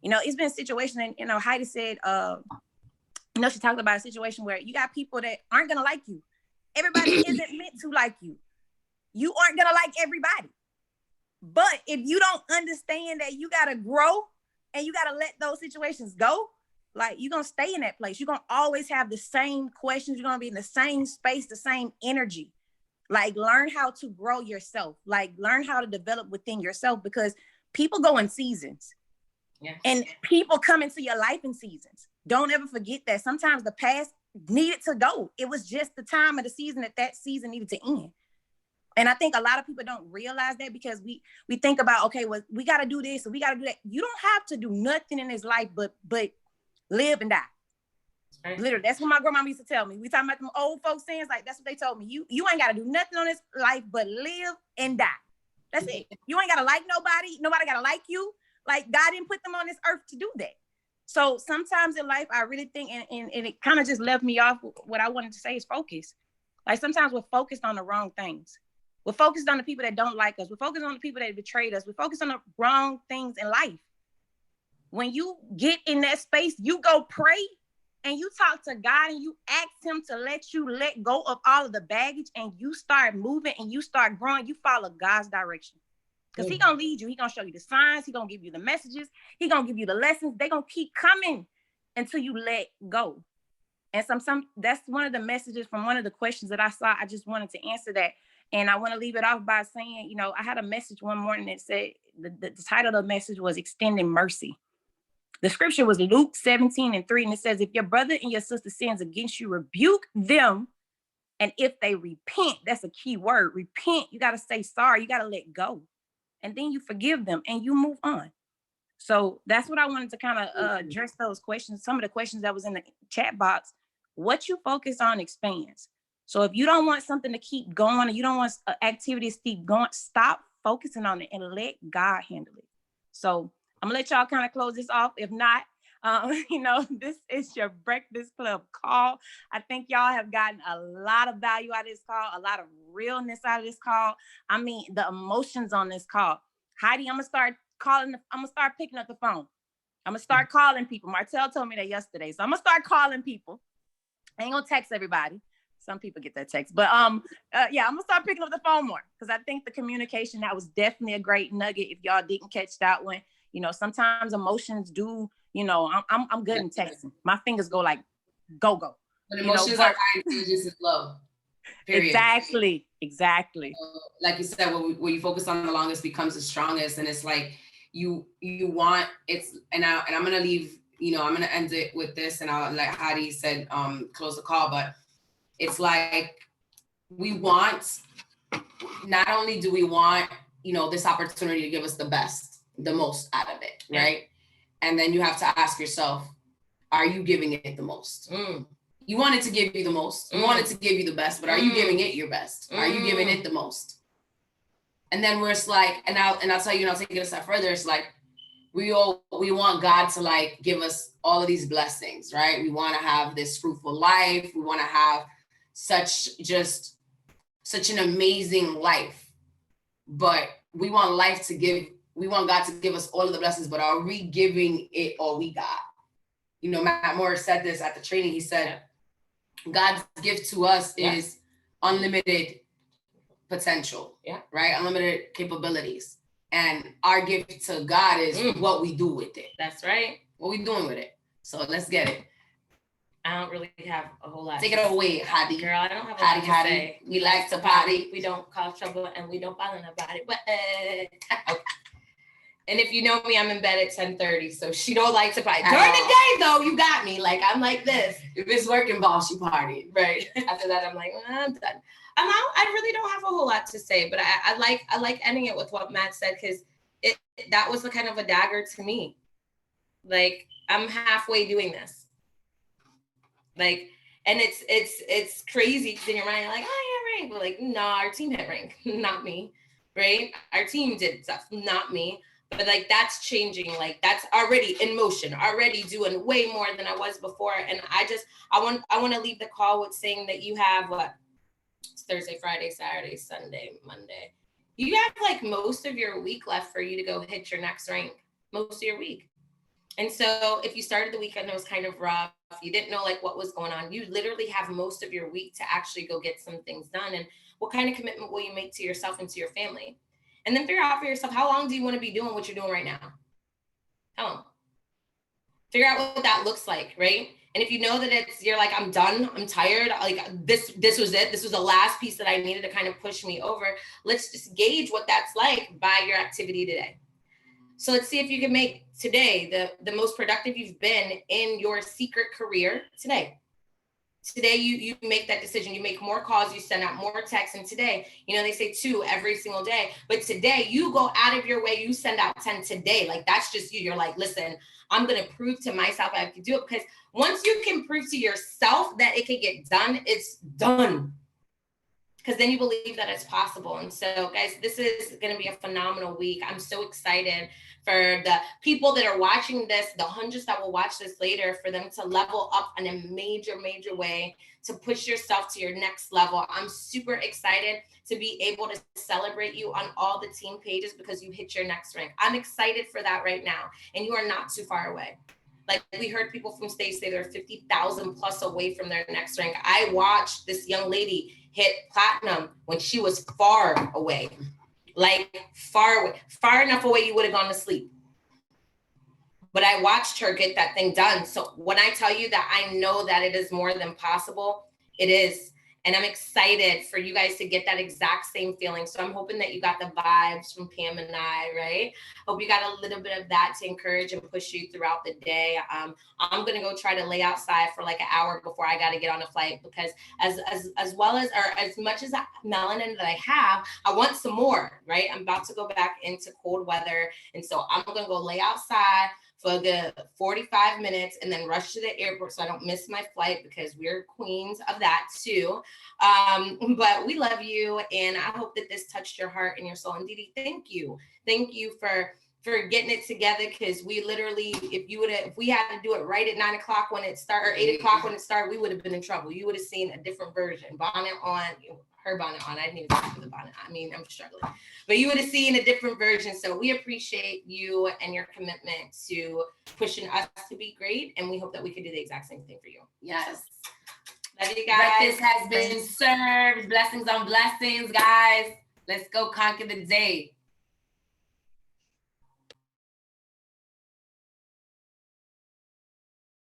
You know, it's been a situation, and you know, Heidi said, you know, she talked about a situation where you got people that aren't gonna like you. Everybody isn't meant to like you. You aren't gonna like everybody. But if you don't understand that you gotta grow and you gotta let those situations go, like you're gonna stay in that place. You're gonna always have the same questions. You're gonna be in the same space, the same energy. Like learn how to grow yourself. Like learn how to develop within yourself, because people go in seasons. Yes. And people come into your life in seasons. Don't ever forget that. Sometimes the past needed to go. It was just the time of the season that season needed to end. And I think a lot of people don't realize that, because we think about, okay, well, we got to do this and we got to do that. You don't have to do nothing in this life but live and die. Right. Literally, that's what my grandma used to tell me. We talking about them old folks saying, like, that's what they told me. You ain't got to do nothing on this life but live and die. That's it. You ain't got to like nobody. Nobody got to like you. Like, God didn't put them on this earth to do that. So sometimes in life, I really think, and it kind of just left me off. What I wanted to say is focus. Like sometimes we're focused on the wrong things. We're focused on the people that don't like us. We're focused on the people that betrayed us. We're focused on the wrong things in life. When you get in that space, you go pray and you talk to God and you ask him to let you let go of all of the baggage, and you start moving and you start growing. You follow God's direction, because he gonna lead you. He gonna show you the signs. He gonna give you the messages. He gonna give you the lessons. They gonna keep coming until you let go. And some that's one of the messages from one of the questions that I saw. I just wanted to answer that. And I want to leave it off by saying, you know, I had a message one morning that said, the title of the message was Extending Mercy. The scripture was Luke 17:3, and it says, if your brother and your sister sins against you, rebuke them. And if they repent, that's a key word, repent, you got to say sorry, you got to let go. And then you forgive them and you move on. So that's what I wanted to kind of address those questions. Some of the questions that was in the chat box. What you focus on expands. So if you don't want something to keep going, and you don't want activities to keep going, stop focusing on it and let God handle it. So I'm gonna let y'all kind of close this off. If not, you know, this is your Breakfast Club call. I think y'all have gotten a lot of value out of this call, a lot of realness out of this call. I mean, the emotions on this call. Heidi, I'm gonna start picking up the phone. I'm gonna start calling people. Martell told me that yesterday. So I'm gonna start calling people. I ain't gonna text everybody. Some people get that text, but yeah, I'm gonna start picking up the phone more, because I think the communication, that was definitely a great nugget. If y'all didn't catch that one, you know, sometimes emotions do, you know, I'm good in texting. My fingers go like go. But emotions are high, intelligence is low. Period. Exactly. Like you said, when you focus on the longest becomes the strongest, and it's like you want it's and I'm gonna leave. You know, I'm gonna end it with this, and I'll let Heidi said close the call, but. It's like we want, not only do we want, you know, this opportunity to give us the best, the most out of it, right? And then you have to ask yourself, are you giving it the most? You want it to give you the most. You want it to give you the best, but are you giving it your best? Are you giving it the most? And then it's like, and I'll tell you, and I'll take it a step further. It's like, we want God to like give us all of these blessings, right? We want to have this fruitful life. We want to have such an amazing life, but we want life to give we want God to give us all of the blessings, but are we giving it all we got? You know, Matt Morris said this at the training. He said, God's gift to us is unlimited potential, right? Unlimited capabilities. And our gift to God is what we do with it. That's right. What we doing with it. So let's get it. I don't really have a whole lot. Take it away, Hadi. Girl, I don't have a lot to say. We like to party. We don't cause trouble and we don't bother nobody. But okay. And if you know me, I'm in bed at 10:30, so she don't like to party. During the day, though, you got me. Like, I'm like this. If it's working ball, she partying. Right. After that, I'm like, I'm done. I really don't have a whole lot to say, but I like ending it with what Matt said, because that was the kind of a dagger to me. Like, I'm halfway doing this. Like, and it's crazy because in your mind, you're like, oh, yeah, rank. But like, no, our team hit rank, not me. Right? Our team did stuff, not me. But like, that's changing. Like, that's already in motion, already doing way more than I was before. And I want to leave the call with saying that you have what? It's Thursday, Friday, Saturday, Sunday, Monday. You have like most of your week left for you to go hit your next rank, most of your week. And so if you started the weekend, it was kind of rough, you didn't know like what was going on, you literally have most of your week to actually go get some things done. And what kind of commitment will you make to yourself and to your family? And then figure out for yourself, how long do you want to be doing what you're doing right now? How long? Figure out what that looks like, right? And if you know that you're like, I'm done, I'm tired, like this was it, this was the last piece that I needed to kind of push me over, let's just gauge what that's like by your activity today. So let's see if you can make today the most productive you've been in your secret career today. Today, you make that decision. You make more calls, you send out more texts. And today, you know, they say 2 every single day. But today, you go out of your way, you send out 10 today. Like, that's just you. You're like, listen, I'm going to prove to myself I can do it. Because once you can prove to yourself that it can get done, it's done. Because then you believe that it's possible. And so, guys, this is going to be a phenomenal week. I'm so excited for the people that are watching this, the hundreds that will watch this later, for them to level up in a major, major way, to push yourself to your next level. I'm super excited to be able to celebrate you on all the team pages because you hit your next rank. I'm excited for that right now. And you are not too far away. Like, we heard people from stage say they're 50,000 plus away from their next rank. I watched this young lady hit platinum when she was far away, like far away, far enough away you would have gone to sleep. But I watched her get that thing done. So when I tell you that I know that it is more than possible, it is. And I'm excited for you guys to get that exact same feeling. So I'm hoping that you got the vibes from Pam and I, right? Hope you got a little bit of that to encourage and push you throughout the day. I'm going to go try to lay outside for like an hour before I got to get on a flight, because as well as, or as much as melanin that I have, I want some more, right? I'm about to go back into cold weather. And so I'm going to go lay outside for the 45 minutes and then rush to the airport so I don't miss my flight, because we're queens of that too. But we love you, and I hope that this touched your heart and your soul. And Didi, thank you. Thank you for getting it together, because we literally, if we had to do it right at 9 o'clock when it started, or 8 o'clock when it started, we would have been in trouble. You would have seen a different version. Bonnet on, her bonnet on. I didn't even think of the bonnet. I mean, I'm struggling. But you would have seen a different version. So we appreciate you and your commitment to pushing us to be great. And we hope that we can do the exact same thing for you. Yes. Love you guys. Breakfast has been served. Blessings on blessings, guys. Let's go conquer the day.